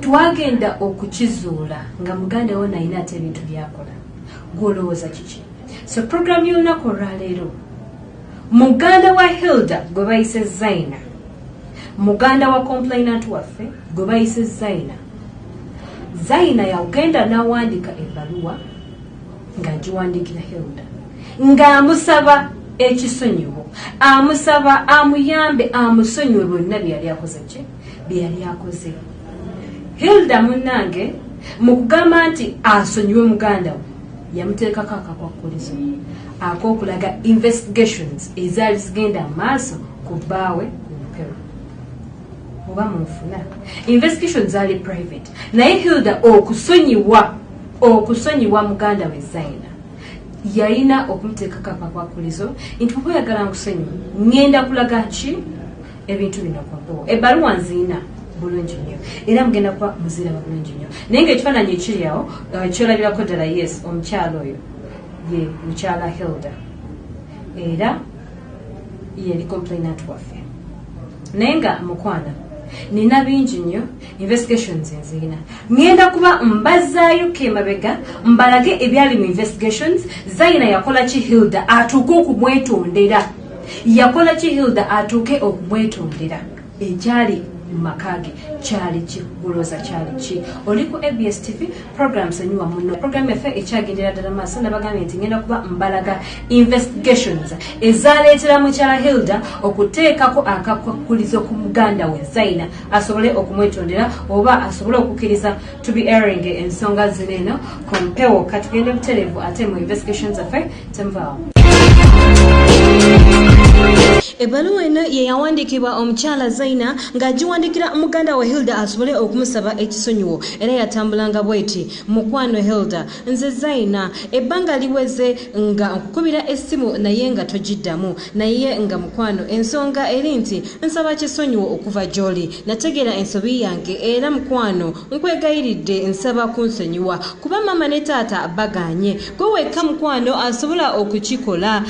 twagenda okukizuula nga muganda we nayina ate ebintu byakola, gw'olowooza kiki? So program y'olunaku olwaleero, muganda wa Hilda gwe bayise Zaina, muganda wa complainant waffe gwe bayise Zaina. Zaina yagenda n'awandika ebbaluwa ng'agiwandiikira Hilda ng'amusaba ekisonyiwo, amusaba amuyambe amusonyiwe bonna bye yali akoze ki bye yali akoze. Hilda munnange mu kugamba nti asonyiwe muganda we yamuteekako akakwakkulizo ak'okulaga investigations ezaali zigenda maaso ku bbaawe ku mpewo. Oba munfuna investigations zaali private, naye Hilda okusonyiwa muganda we Zaina yalina okumuteekako akakwakkulizo nti bwe oyagala nkusonyiwa ngenda kulaga ki ebintu bino ku mpewo. Ebbaluwa nziina bulungi nnyo era mugenda kuba muziraba bulungi nnyo, naye ng'ekifaananyi ekiri awo kyolabirako ddala yes omukyalo oyo ye mukyala Hilda era yali complainant waffe. Naye nga mukwana nina bingi nnyo investigations nziina, ngenda kuba mbazaayo kemabega mbalage ebyali mu investigations. Zaina yakola ki Hilda atuuke okumwetondera, yakola ki Hilda atuuke okumwetondera, ekyali makage kyali kigoloza kyali ki. Oli ku ABS TV program sanyuwa muno, program yaffe ekyagendera ddala maaso. Nabagambye nti ngenda kuba mbalaga investigations ezaleetera mukyala Hilda okuteekako akakwakkulizo ku muganda we Zaina asobole okumwetondera oba asobole okukkiriza to be airing ensonga zino ku mpewo. Katugende butereevu ate mu investigations affe temuvaawo.
Ebbaluwa eno ye yawandiikibwa omukyala Zaina ng'agiwandiikira muganda we Hilda asobole okumusaba ekisonyiwo, era yatambulanga bw'eti: mukwano Hilda, nze Zaina, ebbanga liweze nga nkukubira essimu naye nga togiddamu, naye nga mukwano ensonga eri nti nsaba kisonyiwo okuva gy'oli. Nategeera ensobi yange era mukwano nkwegayiridde nsaba kunsonyiwa kuba mama ne taata baganye. Gwe wekka mukwano asobola okukikola.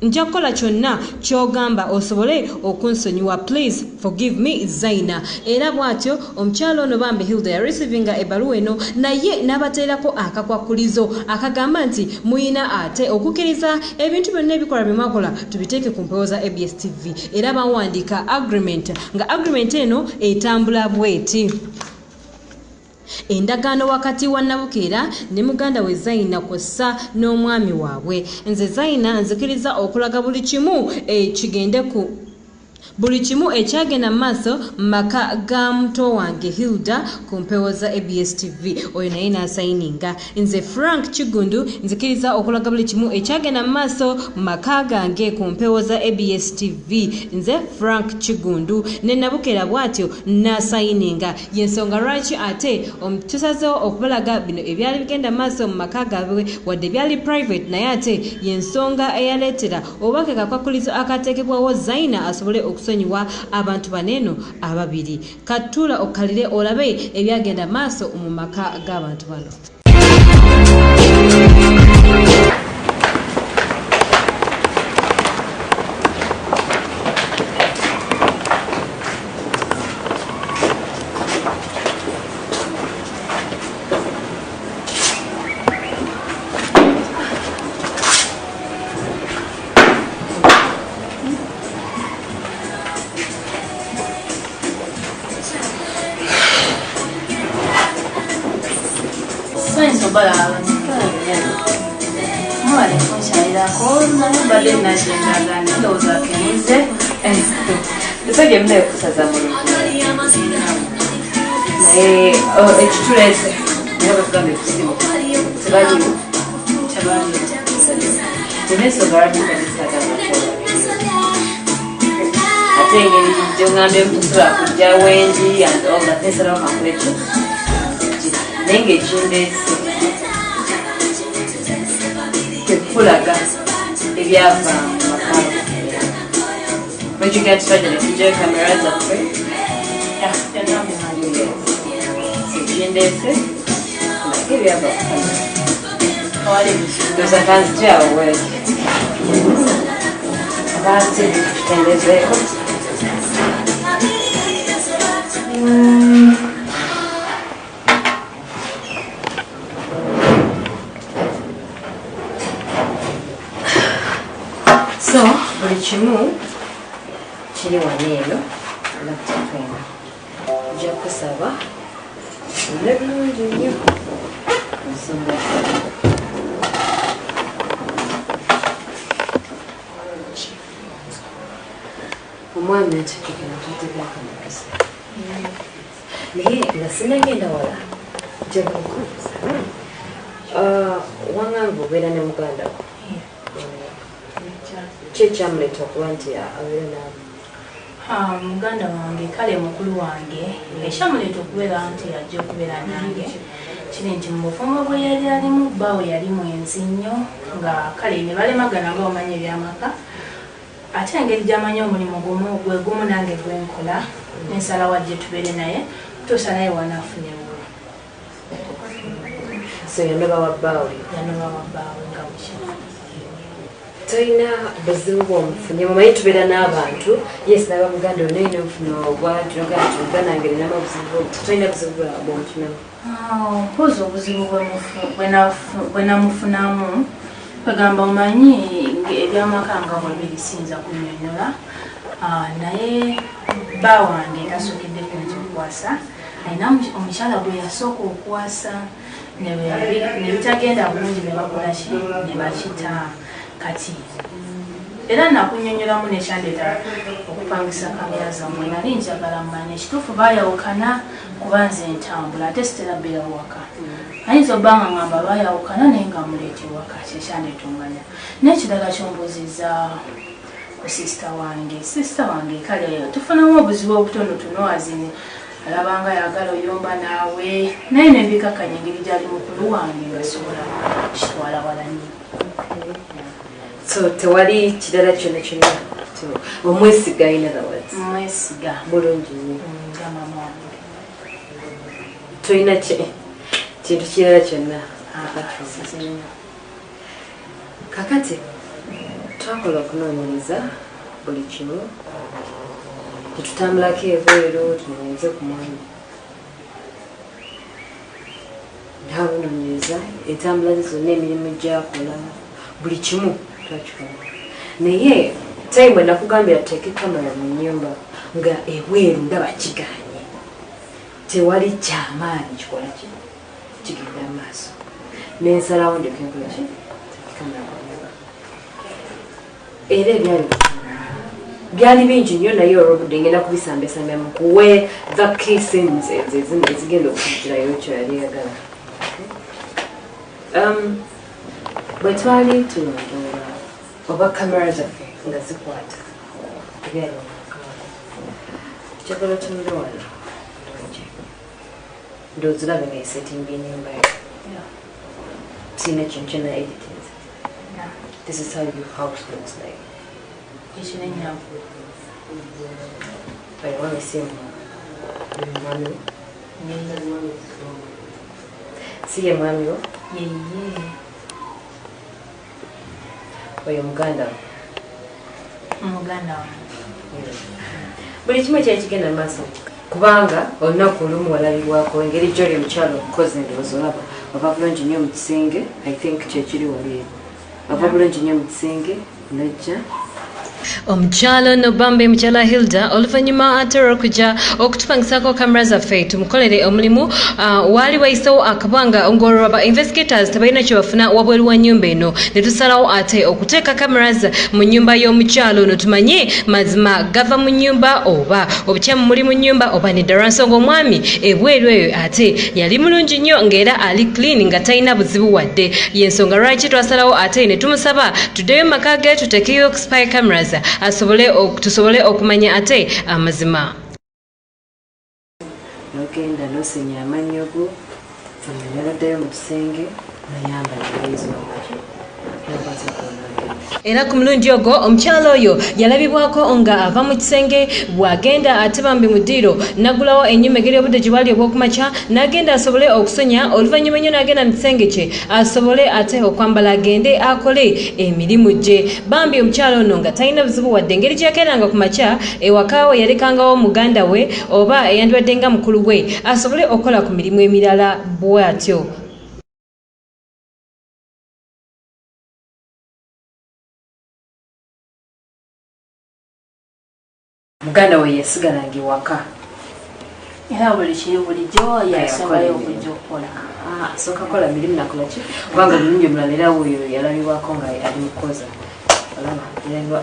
Nja kukola kyonna ky'ogamba osobole okunsonyiwa. Please forgive me Zaina. Era bw'atyo omukyalo ono bambi Hilda yarecevinga ebbaluwa eno, naye n'abateerako akakwakkulizo akagamba nti muyina ate okukkiriza ebintu byonna ebikola bye mwakola tubiteeke ku mpewo za ABS TV. Era bawandiika agreement, nga agreement eno etambula bw'eti: endagaano wakati wa Nabukeera ne muganda we Zaina kw'ossa n'omwami waabwe. Nze Zaina nzikiriza okulaga buli kimu ekyagenda mu maaso maka ga muto wange Hilda ku mpewo za ABS TV. Oyo naye n'asayininga. Nze Frank Kigundu nzikiriza okulaga buli kimu ekyagenda mu maaso maka gange ku mpewo za ABS TV. Nze Frank Kigundu. Ne Nabukeera bw'atyo n'asayininga. Y'ensonga lwaki ate tusazeewo okubalaga bino ebyali bigenda mu maaso mu maka gaabwe wadde byali private, naye ate y'ensonga eyaleetera obubaka kakwakulizo akateekebwawo Zaina asobole okusonyiwa abantu baneeno ababiri. Katula okalire olabe ebyagenda maaso mu maka g'abantu bano.
Esa que me gusta esa naye ekitulese naye bakugamba ekusimu tebaliwo tenensonga lwakikadisaagaakola ate engeri gyongambye kusula kujja wendi and all that nesalawo kakulekyo naye ngaekindeese kwekulaga ebyava mu makalo wekigaa tutwajja netujjayo kamera zaffe ekindeese kulage ebyava ndoza kanzigyawo weki abaate tutendezeeko so buli kimu kiri wano eyo laptopena ojja kusaba ole bulungi nnyo nsonga omwami atekekena tutegeakamagezi naye nga sinagenda wala jabakuuza wanganga obeera ne muganda wo kyekyamuleeta okuba nti abeera naawe
muganda wange kale mukulu wange ekyamuleeta okubeera nti ajja okubeera nange kiri nti mu bufumbo bwe yali alimu bbaawe yali mwenzi nnyo nga kale ne balemagana nga omanya ebyamaka ate engeri gy'amanyi omulimu gwe gumu nange gwenkola nensala wajje tubeere naye tuusa naye wanaafunye wuwe
so yanoba wa bbaawe
nga mukimu
tolina buzibu bwomufunye mumanyi tubeera n'abantu yes nabamuganda onaina obufuna obwatugana ngeri namabuzibu tolina buzibu bwomufunamu
mpozi obuzibu bwe namufunamu kwegamba omanyi ebyamaka nga bwe birisinza kunnyonnyola naye bba wange tasookedde kunzikwasa alina omukyala gwe yasooka okwasa ne bitagenda bulungi ne bakolaki ne bakita kati era nakunnyonnyolamu nekyandeeta okupangisa kamera zammwe nali njagala mmanya ekituufu baayawukana kuba nze entambula ate siterabeera waka ayinza obba nga ngamba baayawukana naye nga muleeta ewaka kyekyandeeta omanya n'ekirala kyombuuziza ku sisita wange kale tufunamu obuzibu obutonotono azini alabanga yagala oyomba naawe naye nebikakanya engeri gyali mukulu wange nga sobola kitwala wala nnyo
so tewali kirala kyonna kyonna omwesiga in other words
mwesiga
bulungi nnyo
nga mama wange
tolina kintu kirala kyonna kakati twakola okunoonyereza buli kimu tetutambulako ebweru tunoonyereze ku mwami ntabunoonyereza entambula ze zonna emirimu gyakola buli kimu twakikola naye time bwe nakugambira tuteeke kamera mu nnyumba nga ebweru ndaba kiganye tewali kyamaanyi kikola ki kigenda amaaso nensalawo ndekenkola ki kamera mu nnyumba era byali bingi nnyo naye olwobudde ngenda kubisambasambya mukuwe the kissins ezigenda okujjirayo kyo yali yagala bwe twali tulondoola oba kamera zaffe nga zikwata ebyali kyagala tunule wano ndozirabe ngaesettinga enyumba yo sina kintu kyona editings this is how your house looks like I want to see mommy. See your mommy?
Yeah.
Oyo muganda buli kimu kyekigenda maaso kubanga olunaku olumu walabibwako engeri gyoli omukyalo okukoze endowooza olaba ova bulungi nnyo mu kisenge I think kyekiri wali ova bulungi nnyo mu kisenge najja
Omukyalo Nobambe mukyala Hilda oluvannyuma atera okujja okutupangisako kamera zaffe tumukolere omulimu waali wayisewo akabanga ng'olwaba investigators tebalina kye bafuna wabweru wa nnyumba eno ne tusalawo ate okuteeka cameras mu nnyumba y'omukyalo ono tumanye mazima gava mu nnyumba oba obukyamu muli mu nnyumba oba neddala nsonga omwami ebweru eyo ate yali mulungi nnyo ng'era ali clean nga talina buzibu wadde y'ensonga lwaki twasalawo ate ne tumusaba tuddeyo mu maka ge tuteekeyo spy cameras tusobole okumanya ate amazima.
Nogenda nosenya amannyo go noddayo mu kisenge nayambala ezo
era ku mulundi ogwo omukyalo oyo yalabibwako nga ava mu kisenge bw'agenda ate bambi mu ddiiro naggulawo ennyuma egeri obudde gye bwali obw'okumakya n'agenda asobole okusonya oluvannyuma ennyo n'agenda mu kisenge kye asobole ate okwambala agende akole emirimu gye bambi omukyalo ono nga talina buzibu wadde engeri gye yagendanga ku makya ewaka we yalekangawo muganda we oba eyandibadde nga mukulu we asobole okukola ku mirimu emirala bw'atyo.
muganda we yasigalanga ewaka
era bulijjo yasembayo okujja okukola
asooka kola mirimu nakola ki kubanga omulungi omulala era oyo yalabibwako nga ali mukoza olaba yalabibwa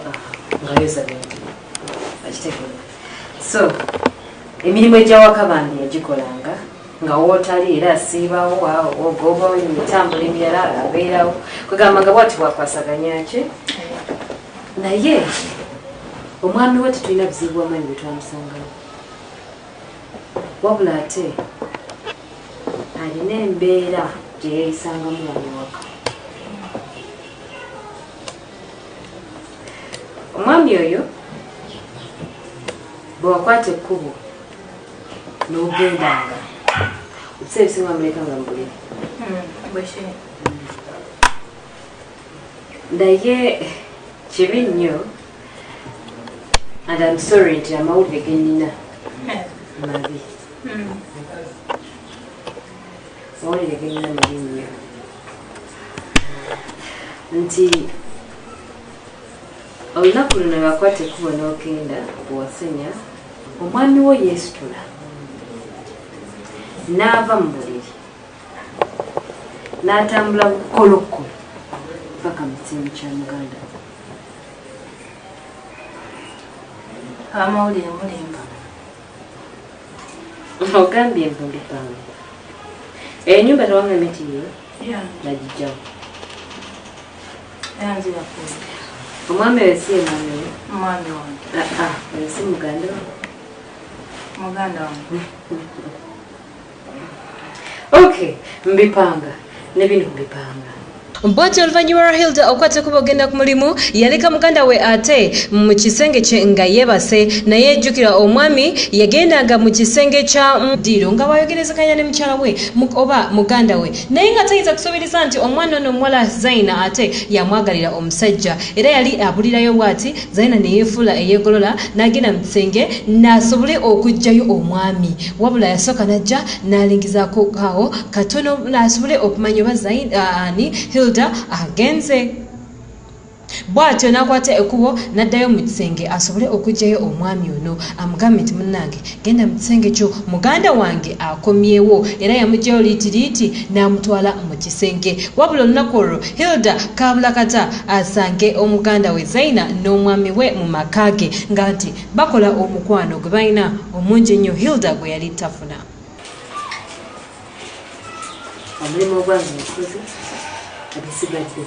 nga yoza bintu akitegeera so emirimu egyawaka bandi yagikolanga nga wootali era asiibawo ogobawo emitambula emirala abeerawo kwegamba nga bwati bwakwasaganya ki naye omwami we tetulina buzibu bw'amaanyi bwe twamusangawo wabula ate alina embeera gye yeeyisangamu wamewaka. omwami oyo bwe wakwata ekkubo n'ogendanga ebiseera ebisinga wamuleka nga mbulire naye kibi nnyo and I'm sorry nti amawulire genina mabi amawulire genina mabi nnyo nti olunaku luno lwakwata ekkubo n'ogenda bwewasenya omwami wo yeesitula n'ava mu buliri n'atambula bukolokolo paka mu kisenyi kya muganda
amawulire mulimba
ogambye empundipanga enyumba tewanga emiti ye nagijjawo
yanzira
omwami oyo si emwami
omwami wange
oyo si muganda
muganda wange
okay mbipanga ne bino mbipanga
bw'atyo oluvannyuma lwa Hilda okwata kuba ogenda ku mulimu yaleka muganda we ate mu kisenge kye nga yeebase naye ejjukira omwami yagendanga mu kisenge kya ddiiro nga bwayogerezekanya ne mukyala we oba muganda we naye nga tayinza kusuubiriza nti omwana ono omuwala Zaina ate yamwagalira omusajja era yali abulirayo bw'ati Zaina ne yeefuula eyeegolola n'agenda mu kisenge n'asobole okuggyayo omwami wabula yasooka n'ajja n'alingizaako awo katono n'asobole okumanya oba Zaina ani Hilda agenze bw'atyo n'akwata ekkubo n'addayo mu kisenge asobole okuggyayo omwami ono amugambe nti munnange genda mu kisenge kyo muganda wange akomyewo era yamuggyayo liitiriiti n'amutwala mu kisenge wabula olunaku olwo Hilda kaabula kata asange omuganda we Zaina n'omwami we mu maka ge nga nti bakola omukwano gwe balina omungi ennyo Hilda gwe yali tafuna
omulimu ogwange mukozi abisigadde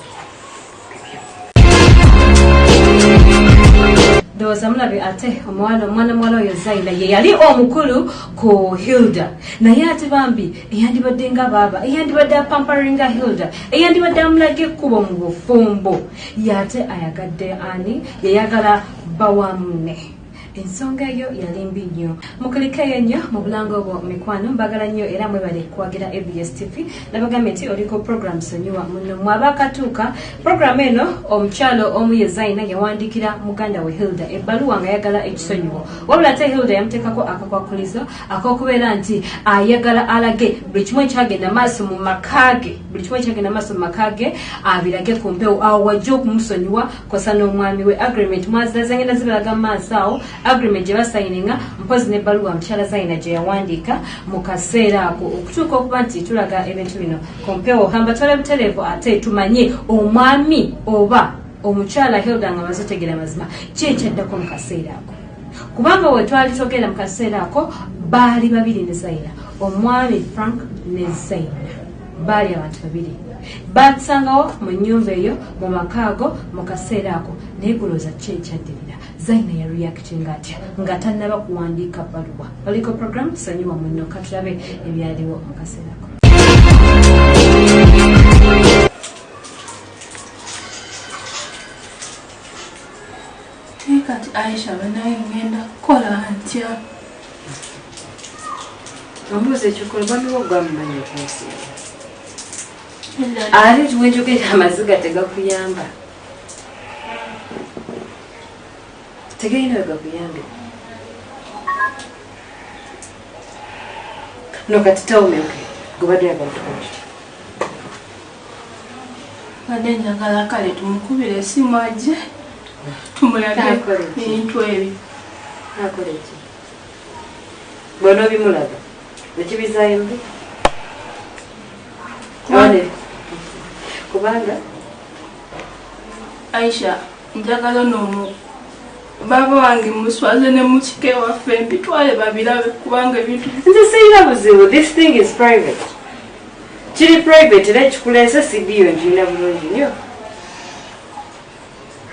ndowooza mulabe ate omwana muwala oyo Zaina ye yali omukulu ku Hilda naye ate bambi eyandibadde nga baaba eyandibadde apamparinga Hilda eyandibadde amulaga ekkubo mu bufumbo ye ate ayagadde ani yayagala bawamunne ensonga eyo yali mbi nnyo mukulikeyo nnyo mu bulango obwo mikwano mbagala nnyo era mwebale kwagira ABS TV nabagambe nti oliko program sonyiwa muno mwabakatuuka program eno omukyalo omu ye Zaina yawandikira muganda we Hilda ebbaluwa nga yagala ekisonyiwo wabula ate Hilda yamuteekako akakwakulizo akokubeera nti ayagala alage buli kimu ekyagenda maaso mu makage abirage ku mpewo awo wajja okumusonyiwa kosa n'omwami we agreement mwazazangenda zibalaga mu maaso awo agreement gye basayininga mpozi n'ebbaluwa mukyala Zaina gye yawandiika mu kaseera ako okutuuka okuba nti tulaga ebintu bino ku mpewo hamba twala butereevu ate tumanye omwami oba omukyala Hilda nga maze tegera mazima kyekyaddako mu kaseera ako kubanga we twali togera mu kaseera ako baali babiri ne Zaina omwami Frank ne Zaina baali abantu babiri basangawo mu nnyumba eyo mu makaago mu kaseera ako naye kulooza kyekyaddirira Zaina ya reactinga atya nga tannaba kuwandiika bbaluwa oliko program sonyiwa muno katulabe ebyaliwo mu kaseera ako
kati Aisha banaye ngenda kukola ntya
ombuuzi ekikola bamiwo gwamumanyi okunsi ate tuwenjogera amaziga tegakuyamba tegerina we gakuyambe no kati tawumeuke gubadde yagala tukola
badde njagala kale tumukubire esimu ajje tumulage ebintu ebyo
akole ki bwona obimulaga ekibizaayo mbi kubanga
Aisha njagala n'omu baba wange muswaze ne mukike waffe mbitwale babirabe kubanga ebintu
nze sirina buzibu this thing is private kiri private era ekikuleese sidiyo njirina bulungi nnyo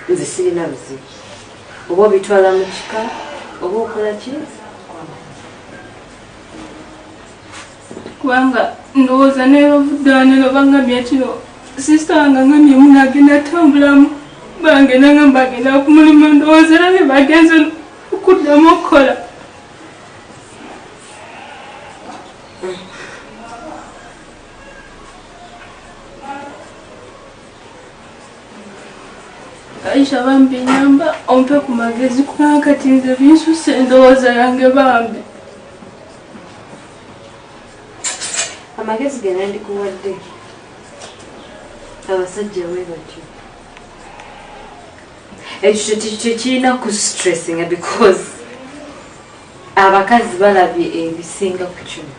nze sirina buzibu oba obitwala mu kika oba okola ki
kubanga ndowooza nebavuddane bangambye kino sisita wange ngambye munagenda tambulamu bangenda nga bagenda ku mulimu ndowooza era bye bagenze okuddamu okukola Aisha bambi nyamba ompe ku magezi kubanga kati nze binsuse endowooza yange bambi
amagezi gena ndikuwadde abasajja we batyo ekyo tekirina ku stressinga because abakazi balabye ebisinga ku kino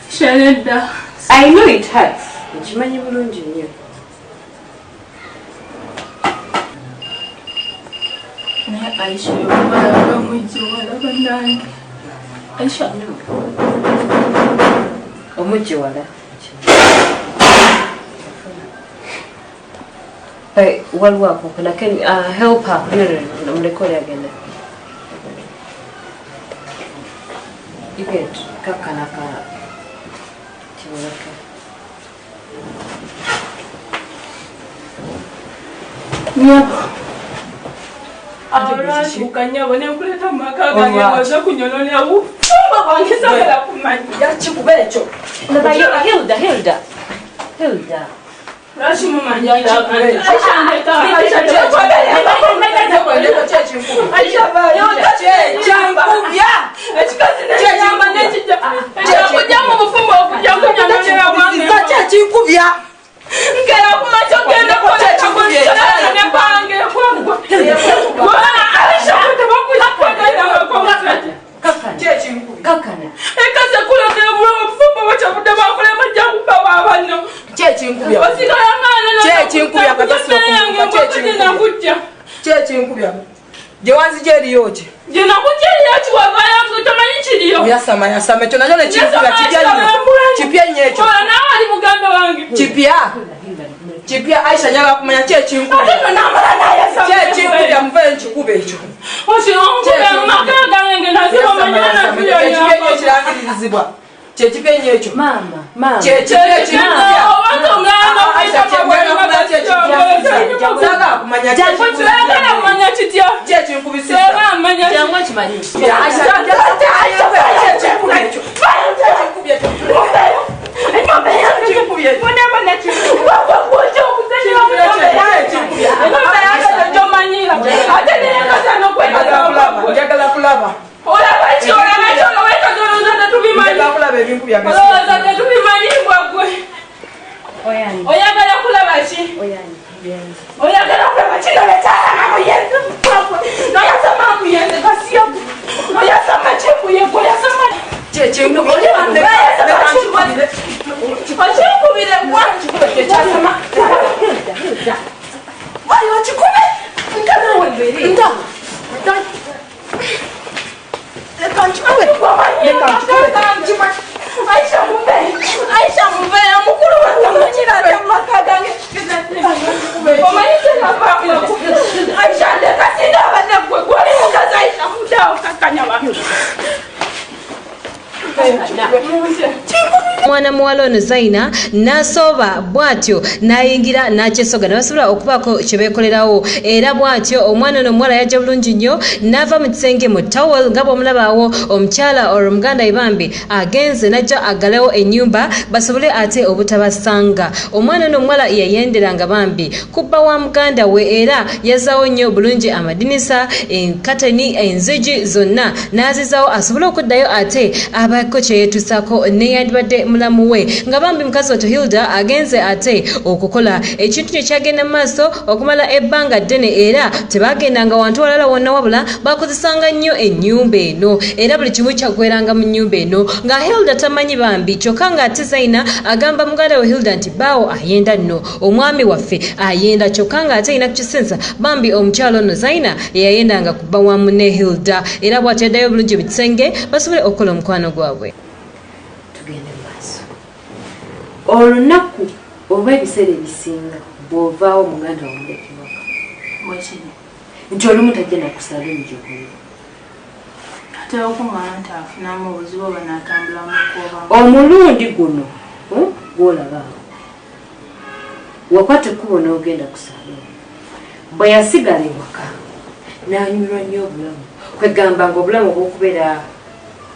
shanedda
I know it hurts nkimanyi bulungi nnyo
naye Aisha yobalaga mwijjo walaba nange Aisha
omujje wala waliwo akokola can help her omulekole agenda you get kakanaka kibolaka
nyabo
Alright, bukanyabo ne kuleta maka gange waza kunyololya ufumba wange sagala kumanyi.
yakikuba ekyo
Hilda
Rashi mumanyi
Aisha ndeta Aisha kyekinkubya
ekikazi n'ekiyamba n'ekijja ekijja mu bufumbo okujja kunyololera wange
kyekinkubya
ngera kumakyo genda kukola ne bange kwangwa Aisha kutabakuja kwagala
kakana
ekaze kulagera bulabo bufumbo bacabudde bakole majja kuba wabanno
kyekinkubya
osigala ngana
kyekinkubya kyekinkubya gye wanzija eriyo ki
gye nakujja eriyo kiwavayange tomanyi kiriyo
yasamayasama ekyo nakyo nekinkubya kipya nnyo ekyo
nawe ali muganda wange
kipya Aisha nyaga kumanya kyekinkubya muve nkikuba ekyo ekirangiririzibwa kyekipya nnyo ekyo
mama
kyekipya
Mwana muwala ono Zaina n'asooba bw'atyo n'ayingira n'akyesoga ne basobola okubaako kye beekolerawo era bw'atyo omwana ono omuwala yajja bulungi nnyo n'ava mu kisenge mu towel nga bw'omulabaawo omukyala olwo Muganda Ibambi agenze n'ajja aggalewo ennyumba basobole ate obutabasanga. Omwana ono omuwala yayenderanga Bambi kubba wa muganda we era yazaawo nnyo bulungi amadinisa enkateni enzigi zonna n'azizaawo asobole okuddayo ate abaako kye yeetuusaako neyandibadde mulamu we nga Bambi mukazi wattu Hilda agenze ate okukola ekintu kye kyagenda mu maaso okumala ebbanga ddene era tebagendanga wantu walala wonna wabula bakozesanga nnyo ennyumba eno era buli kimu kyaggweranga mu nnyumba eno nga Hilda tamanyi Bambi kyokka ng'ate Zaina agamba muganda we Hilda nti baawo ayenda nno omwami waffe ayenda kyokka ng'ate alina kukisensa Bambi omukyalo ono Zaina yeyayendanga kubba wa munne Hilda era bw'atyo yaddayo bulungi mu kisenge basobole okukola omukwano gwabwe.
Tugende maaso olunaku oba ebiseera ebisinga bw'ovaawo muganda wamulekewaka nti olumu tajja nakusala enjogolo
ate okuŋŋaana nti afunamu obuzibu oba n'atambula mu kkuba
omulundi guno gw'olabaawo wakwata ekkubo n'ogenda kusala bwe yasigala ewaka n'anyumirwa nnyo obulamu kwegamba nga obulamu bw'okubeera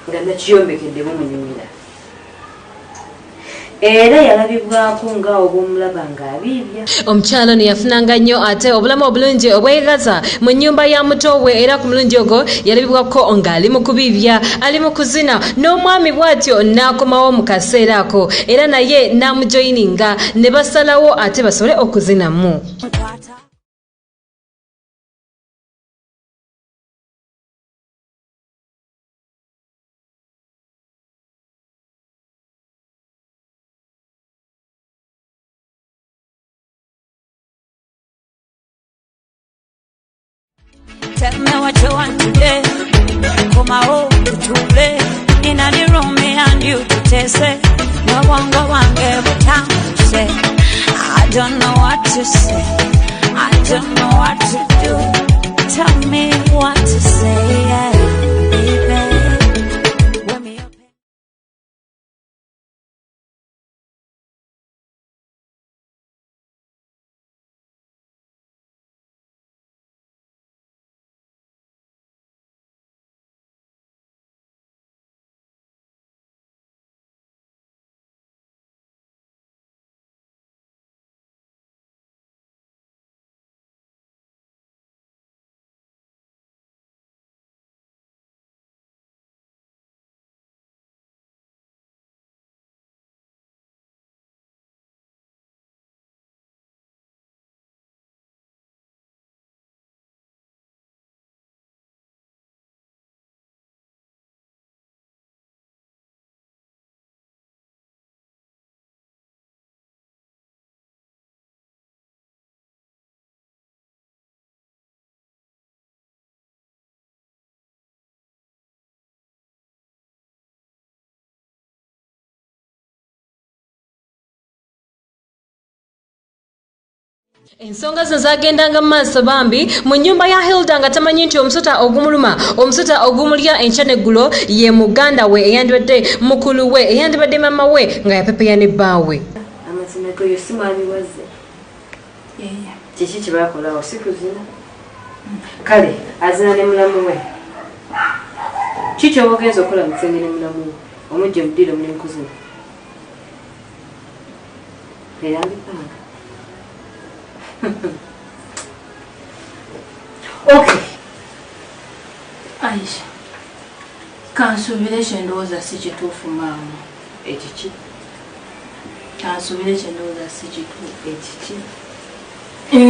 nga nakiyombekedde bumunyumira era yalabibwako nga obw'omulaba ng'abiibya.
Omukyalo ono yafunanga nnyo ate obulamu obulungi obwegaza mu nnyumba ya muto we era ku mulundi ogwo yalabibwako ng'ali mu kubiibya ali mu kuzina n'omwami bw'atyo n'akomawo mu kaseera ako era naye n'amujoyininga ne basalawo ate basobole okuzinamu.
Tell me what you want today. Come out to play. In the room, me and you to taste it. No one go and give a time to say. I don't know what to say. I don't know what to do. Tell me what to say, yeah, baby. When me open.
Ensonga zino zagendanga mu maaso Bambi mu nnyumba ya Hilda nga tamanyi nti omusota ogumuluma omusota ogumulya enkya n'eggulo ye muganda we eyandibadde mukulu we eyandibadde mama we nga yapepeya ne bbaawe.
Amazima go yosimu abiwaze kiki kyebakolao si kuzina kale azina ne mulamu we kiki oba ogenza okukola mu kisenge ne mulamu we omujja muddire mulimu kuzina eyambipanga okay
Aisha kansuubire kyendowooza si kituufu maama
ekiki
kansuubire kyendowooza si kituufu
ekiki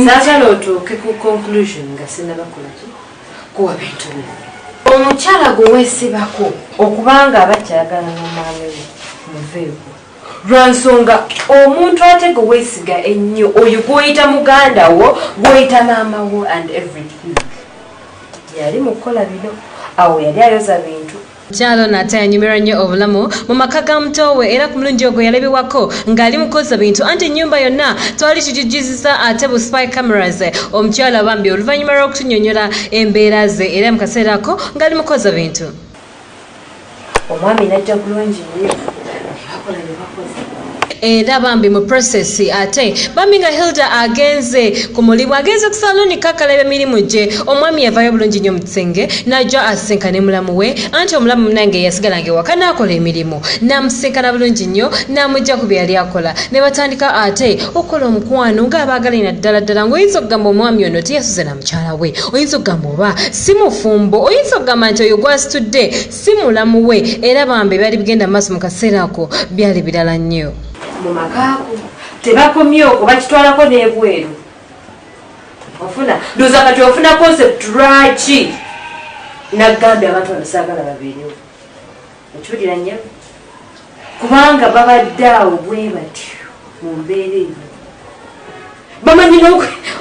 saagala otuuke ku conclusion nga sinnabakolaki kuwa bintu byo omukyala gwe weesibako okubanga abakyayagala n'omwami we muveewo lwansonga omuntu ate gwe weesiga ennyo oyo gw'oyita muganda wo gw'oyita maama wo and everything yali mu kukola bino awo yali ayoza bintu
Mukyala nate yanyumirwa nnyo obulamu mu maka ga muto we era ku mulundi ogwo yalabibwako ng'ali mu kukoza bintu anti ennyumba yonna twali tugijjuzisa ate bu spy cameras omukyala bambi oluvannyuma lw'okutunyonnyola embeera ze era mu kaseera ako ng'ali mu kukoza bintu
omwami najja bulungi nnyo bakola ne bakoza
era bambi mu process ate bambi nga Hilda agenze ku mulimu agenze ku saloni kakalaba emirimu gye omwami yavaayo bulungi nnyo mu kisenge n'ajja asinkane mulamu we anti omulamu munange yasigalanga ewaka n'akola emirimu n'amusinkana bulungi nnyo n'amujja ku bye yali akola ne batandika ate okukola omukwano ng'abaagalina ddala ddala ng'oyinza okugamba omwami ono teyasuze na mukyala we oyinza okugamba oba si mufumbo oyinza okugamba nti oyo gwasitudde si mulamu we era bambi byali bigenda mu maaso mu kaseera ako byali birala nnyo
mu makaako tebakomye okwo bakitwalako n'ebweru ofuna ndoza kati ofuna concept lwaki nagambye abantu abasaagala babeerewo okiwulira nnyo kubanga babadde awo bwe batyo mu mbeera eyo bamanyi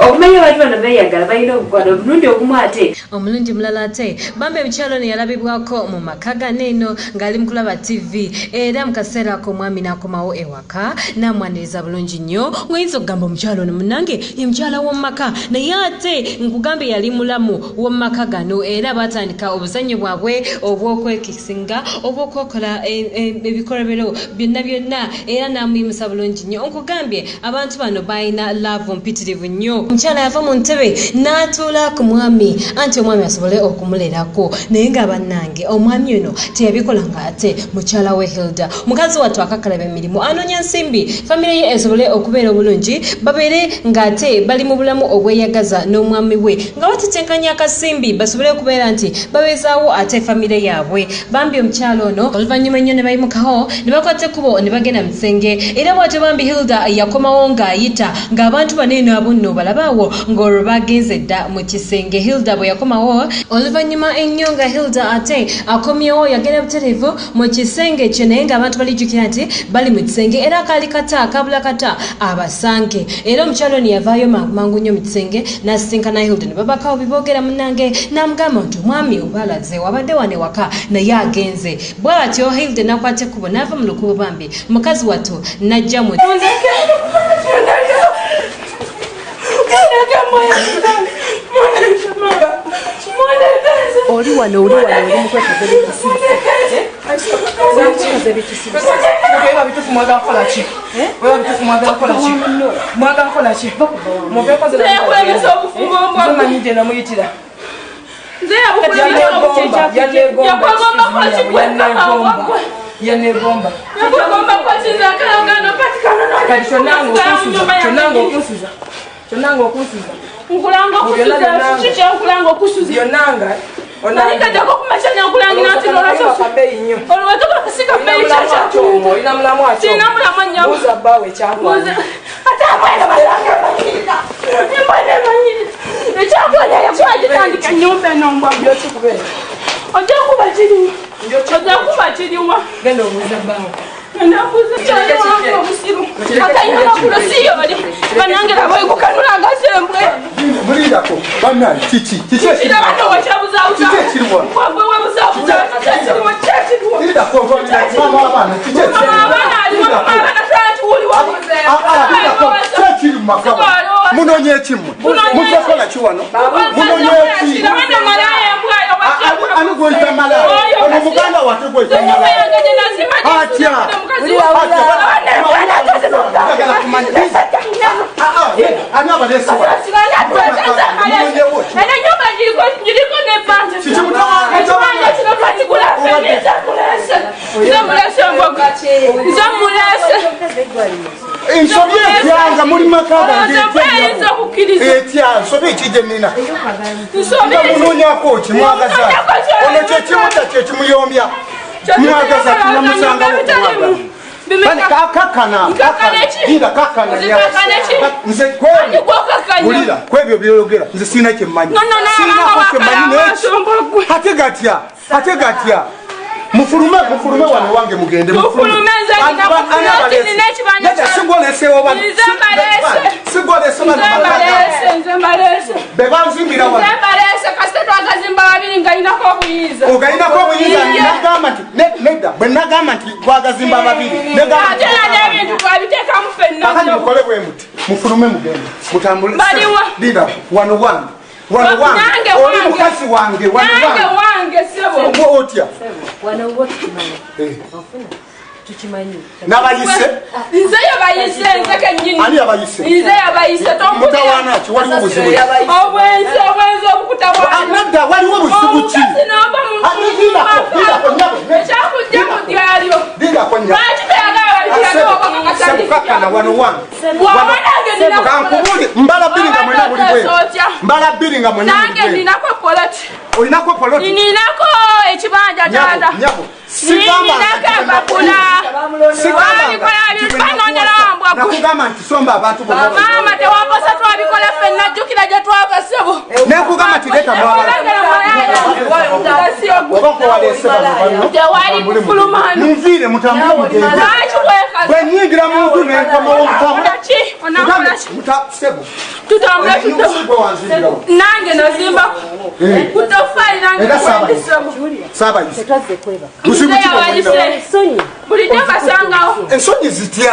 okumanya abantu bano beeyagala balina obukwano omulundi ogumu ate
omulundi mulala ate bambi omukyalo ne yalabibwako mu maka ganeeno ng'ali mu kulaba tv era mu kaseera ako omwami n'akomawo ewaka n'amwaniriza bulungi nnyo ng'oyinza okugamba omukyalo ono munnange ye mukyala w'omu maka naye ate nkugambye yali mulamu w'omu maka gano era baatandika obuzannyo bwabwe obw'okwekisinga obw'okwokola ebikolobero byonna byonna era n'amuyimusa bulungi nnyo nkugambye abantu bano balina laavu mpitirivu nnyo omukyala yava mu ntebe n'atuula ku mwami anti omwami asobole okumulerako naye nga bannange omwami ono teyabikolanga ate mukyala we Hilda mukazi wattu akakalaba emirimu anoonya nsimbi famire ye esobole okubeera obulungi babeere ng'ate bali mu bulamu obweyagaza n'omwami we nga batetenkanya akasimbi basobole okubeera nti babeezaawo ate famire yaabwe bambi omukyala ono oluvannyuma ennyo ne bayimukawo ne bakwata ekkubo ne bagenda mu kisenge era bw'ate bambi Hilda yakomawo ng'ayita ng'abantu baneeno abunno balabaawo ng'olwo bagenze dda mu kisenge Hilda bwe yakomawo oluvannyuma ennyo nga Hilda ate akomyewo yagenda butereevu mu kisenge kye naye ng'abantu balijjukira nti bali mu kisenge era akaali kata akabula kata abasange era omukyalo ono yavaayo mangu nnyo mu kisenge n'asisinkana Hilda ne babakawo biboogera munnange n'amugamba nti omwami obalaze wabadde wane waka naye agenze bw'atyo Hilda n'akwata ekkubo n'ava mu lukubo bambi mukazi wattu n'ajja mu
oli wano oli mukwekaza
Chonanga okusuza.
Nkulanga okusuza.
Yonanga.
Onaika jako kumachanya nkulangira nti lolacho. Olwacho kasika bei chacha.
Ina mulamu acho.
Sina mulamu nyamu.
Uza bawe chakwa.
Ata amana balanga bakirika. Nimane manyiri. Echakwa ya kwajitandika nyumba nomba
byo chikubera.
Oja kuba chiriwa.
Gendo uza bawe.
Nakuza cyane wangu obusiru. Akayina makuru siyoli. Banangira boy kukanula agasembwe.
Mulirako bana chichi.
Ira bano wachabuza uza. Kwabwe webuza.
Ira ko mama bana chichi.
Mama ali sati uli wabuze.
Chichi makaba. Munonye chimu. Mukola chiwano. Munonye chimu.
Bana malaya mbwayo wachabuza.
Anu goita malaya. Ono muganda watu goita malaya. Atia. Ani abalese wa.
Ene nyumba ngiliko nebanje. Ekibanja kino katigula feneza kulese. Zamulese mboga. Zamulese.
Insobye byanga muri makaga
ngiye kukiriza.
Etya sobe kije nina.
Nsobe
munonya ko kimwagaza. Ono kye kimuta kye kimuyombya. Mwagaza kinamusanga ko. Bani kakana. Ida kakana ya. Nze kweli. Ulira kwebyo byogera. Nze sina kimanyi. Sina ko kimanyi ne. Hategatya. Mufulume wano wange mugende
mufulume nzalina kufunoti ninekibanja
nja singolese oba
nzembalese
bebanzimbira wano
nzembalese kasite twagazimba babiri nga inako obuyiza
ogainako obuyiza nagamba nti nedda bwe nagamba nti twagazimba babiri
ate n'ebintu twabiteekamu ffenna
kakati mukole bwe muti mufulume mugende mutambule
baliwa
dira wano wange oli mukazi wange
wange sebo
otya
wano wote tukimanyi
nabayise
nze yabayise nze kennyini
ani yabayise
nze yabayise
mutawana ki waliwo obuzibu
obwenzi
nedda waliwo obuzibu ki
ekyakujja mu dyalyo lwaki
sebukakana wano wange kankubuli mbala bbiri nga mwena buli bwe mbala bbiri nga mwena
nange ninako poloti
olinako poloti
ninako ekibanja tata ninako empapula
nakugamba nti somba abantu
mama tewamposa twabikola ffenna jjukira gye twava ssebo
nekugamba nti leta
tewali kufulumano
munviire mutambule mugende bwe nyingira muntu nenkomawo
tutambula nange nazimba kutofali nange
sabayise
bulijjo basangawo
ensonyi zitya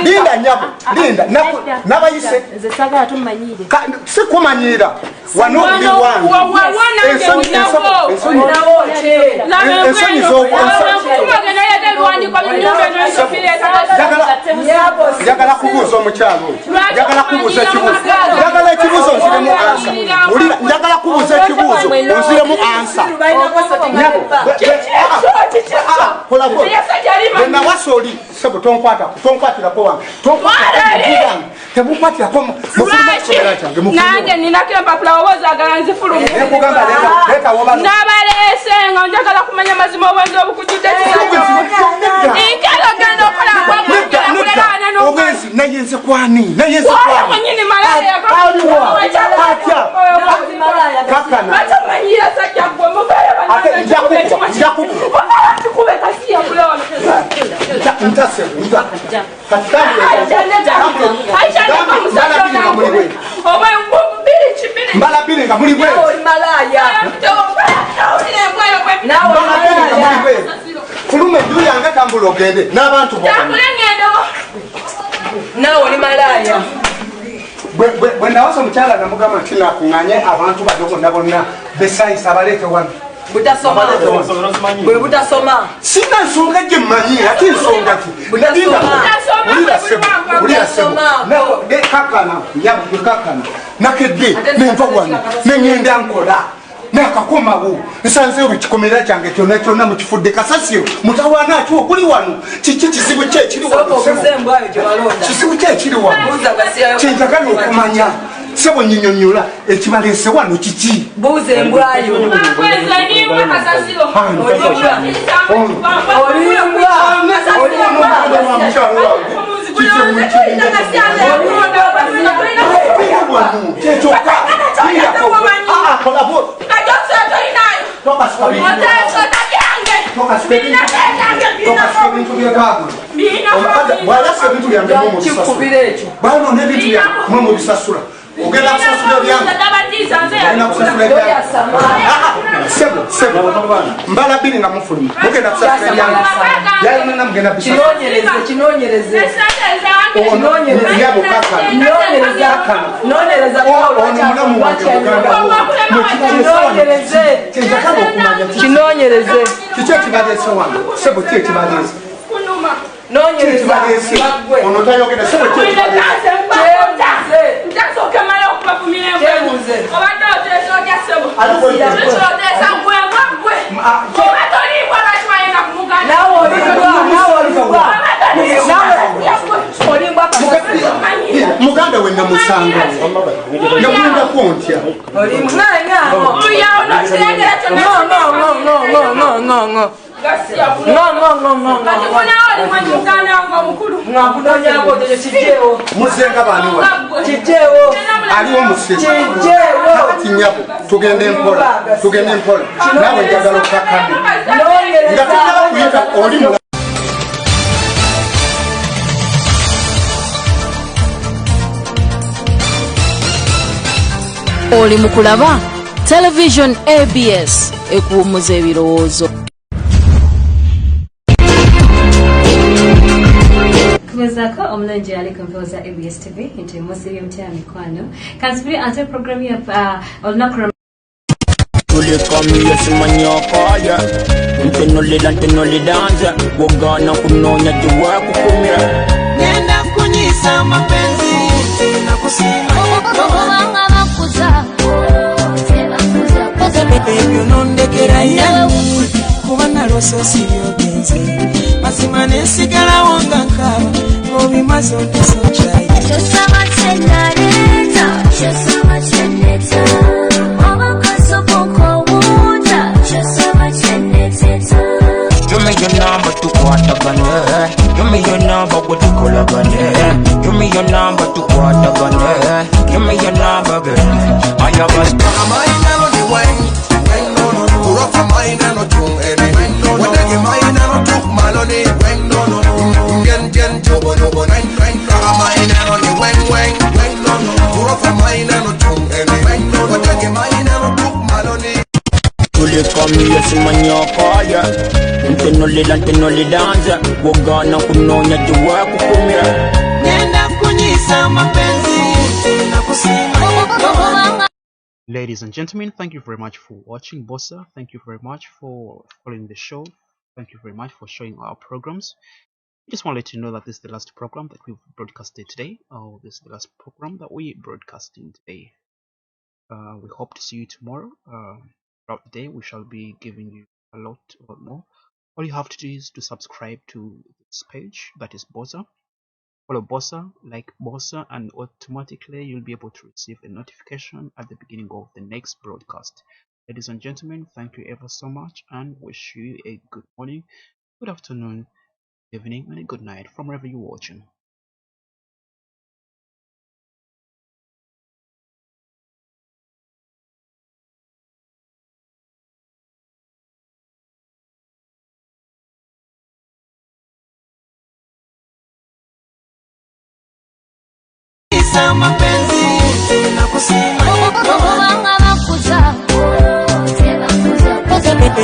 linda nyabo linda nabayise sikumanyira wano ndi wange ensonyi njagala kubuuza omukyalo njagala kubuuza ekibuuzo njagala ekibuuzo nziremu ansa njagala kubuuza ekibuuzo nziremu ansa nawasa oli sebo tonkwatirako wange tebukwatirako
nange ninako empapula oba ozagala nzifulumnabalese nga njagala kumanya mazima obwenzi obukujjudde nkegagenda
okola nayenze kwani
mwenyini malaya
mbala bbiri nga muli bwe fulume enju yange tambula ogende n'abantu
nawe oli malaya
bwe nawasa omukyala namugamba nti nakuŋŋanye abantu bano bonna bonna besayisa abaleete wano
bwe butasoma
sina nsonga gye mmanyi ate ensonga ki kakana nakedde nenva wano neŋŋenda nkola nakakomawo nsanzeyo ekikomera kyange kyonna kyonna mukifudde kasasiro mutawaana ati okuli wano kiki kizibu ki ekiri kizibu ki ekiri wano kyenjagala okumanya sebo nyinyonyola ekibaleese wano kiki
buuza embwayo
mubisasula ogenda kusasula byange mbala bbiri nga mufuluma mugenda kusasula byange yalina mugenda bisasulaabo kakanaomulamu wange
kinoonyereze
kiki ekibaleese wange sebo ki ekibaleese
nonyereza
ono tayogera sebo muganda wenna musanga yagwenda kontya muzenga bani aliwo musezi tinyabo tugende empola nawe njagala okakane nga tunyala kuyita oli
oli mu kulaba television ABS ekuwummuza ebirowoozo.
Kuwezako omulungi ali kumpoza ABS TV nti musiri mutya mikwano kansibiri ate programu ya olunaku
tulikamye simanyakaya ntenolidanza wogana kunonya jiwa kukumira nenda kunyisa mapenzi na kusima
obanga bakuza
nondekera kuba nalose sibyogenze mazima nensigala wongaka obimaze ontesocayi
kyosaba kyenaleta kyosaba kyeneta obakasobokowuta kyosaba kyeneteta
Give me your number to Quatagane. Give me your number with the Colagane. Give me your number to Quatagane. Give me your number, girl. I have a mine on the wine. No, no, no. Put off mine and not too any. When I get mine and not too maloney. No, no, no. Gen, tobo, no, nine. Mine on the wang. No, no. Put off mine and not too any. When I get mine and not too maloney. Tulikamye simanyakaya ntenolidanza wogana kunonya jiwa kukumira nenda kunyisa mapenzi na kusima.
Ladies and gentlemen, thank you very much for watching Bossa. Thank you very much for following the show. Thank you very much for showing our programs. Just want to let you know that this is the last program that we've broadcasted today. This is the last program that we're broadcasting today. We hope to see you tomorrow. Throughout the day, we shall be giving you a lot more. All you have to do is to subscribe to this page, that is Bossa. Follow Bossa, like Bossa, and automatically you'll be able to receive a notification at the beginning of the next broadcast. Ladies and gentlemen, thank you ever so much and wish you a good morning, good afternoon, evening, and a good night from wherever you're watching.
Mapenzi na kusima
obanga bakuza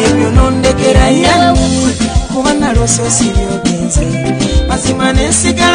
ebyo nondekera kuba nalose sibyogenze mazima nensigala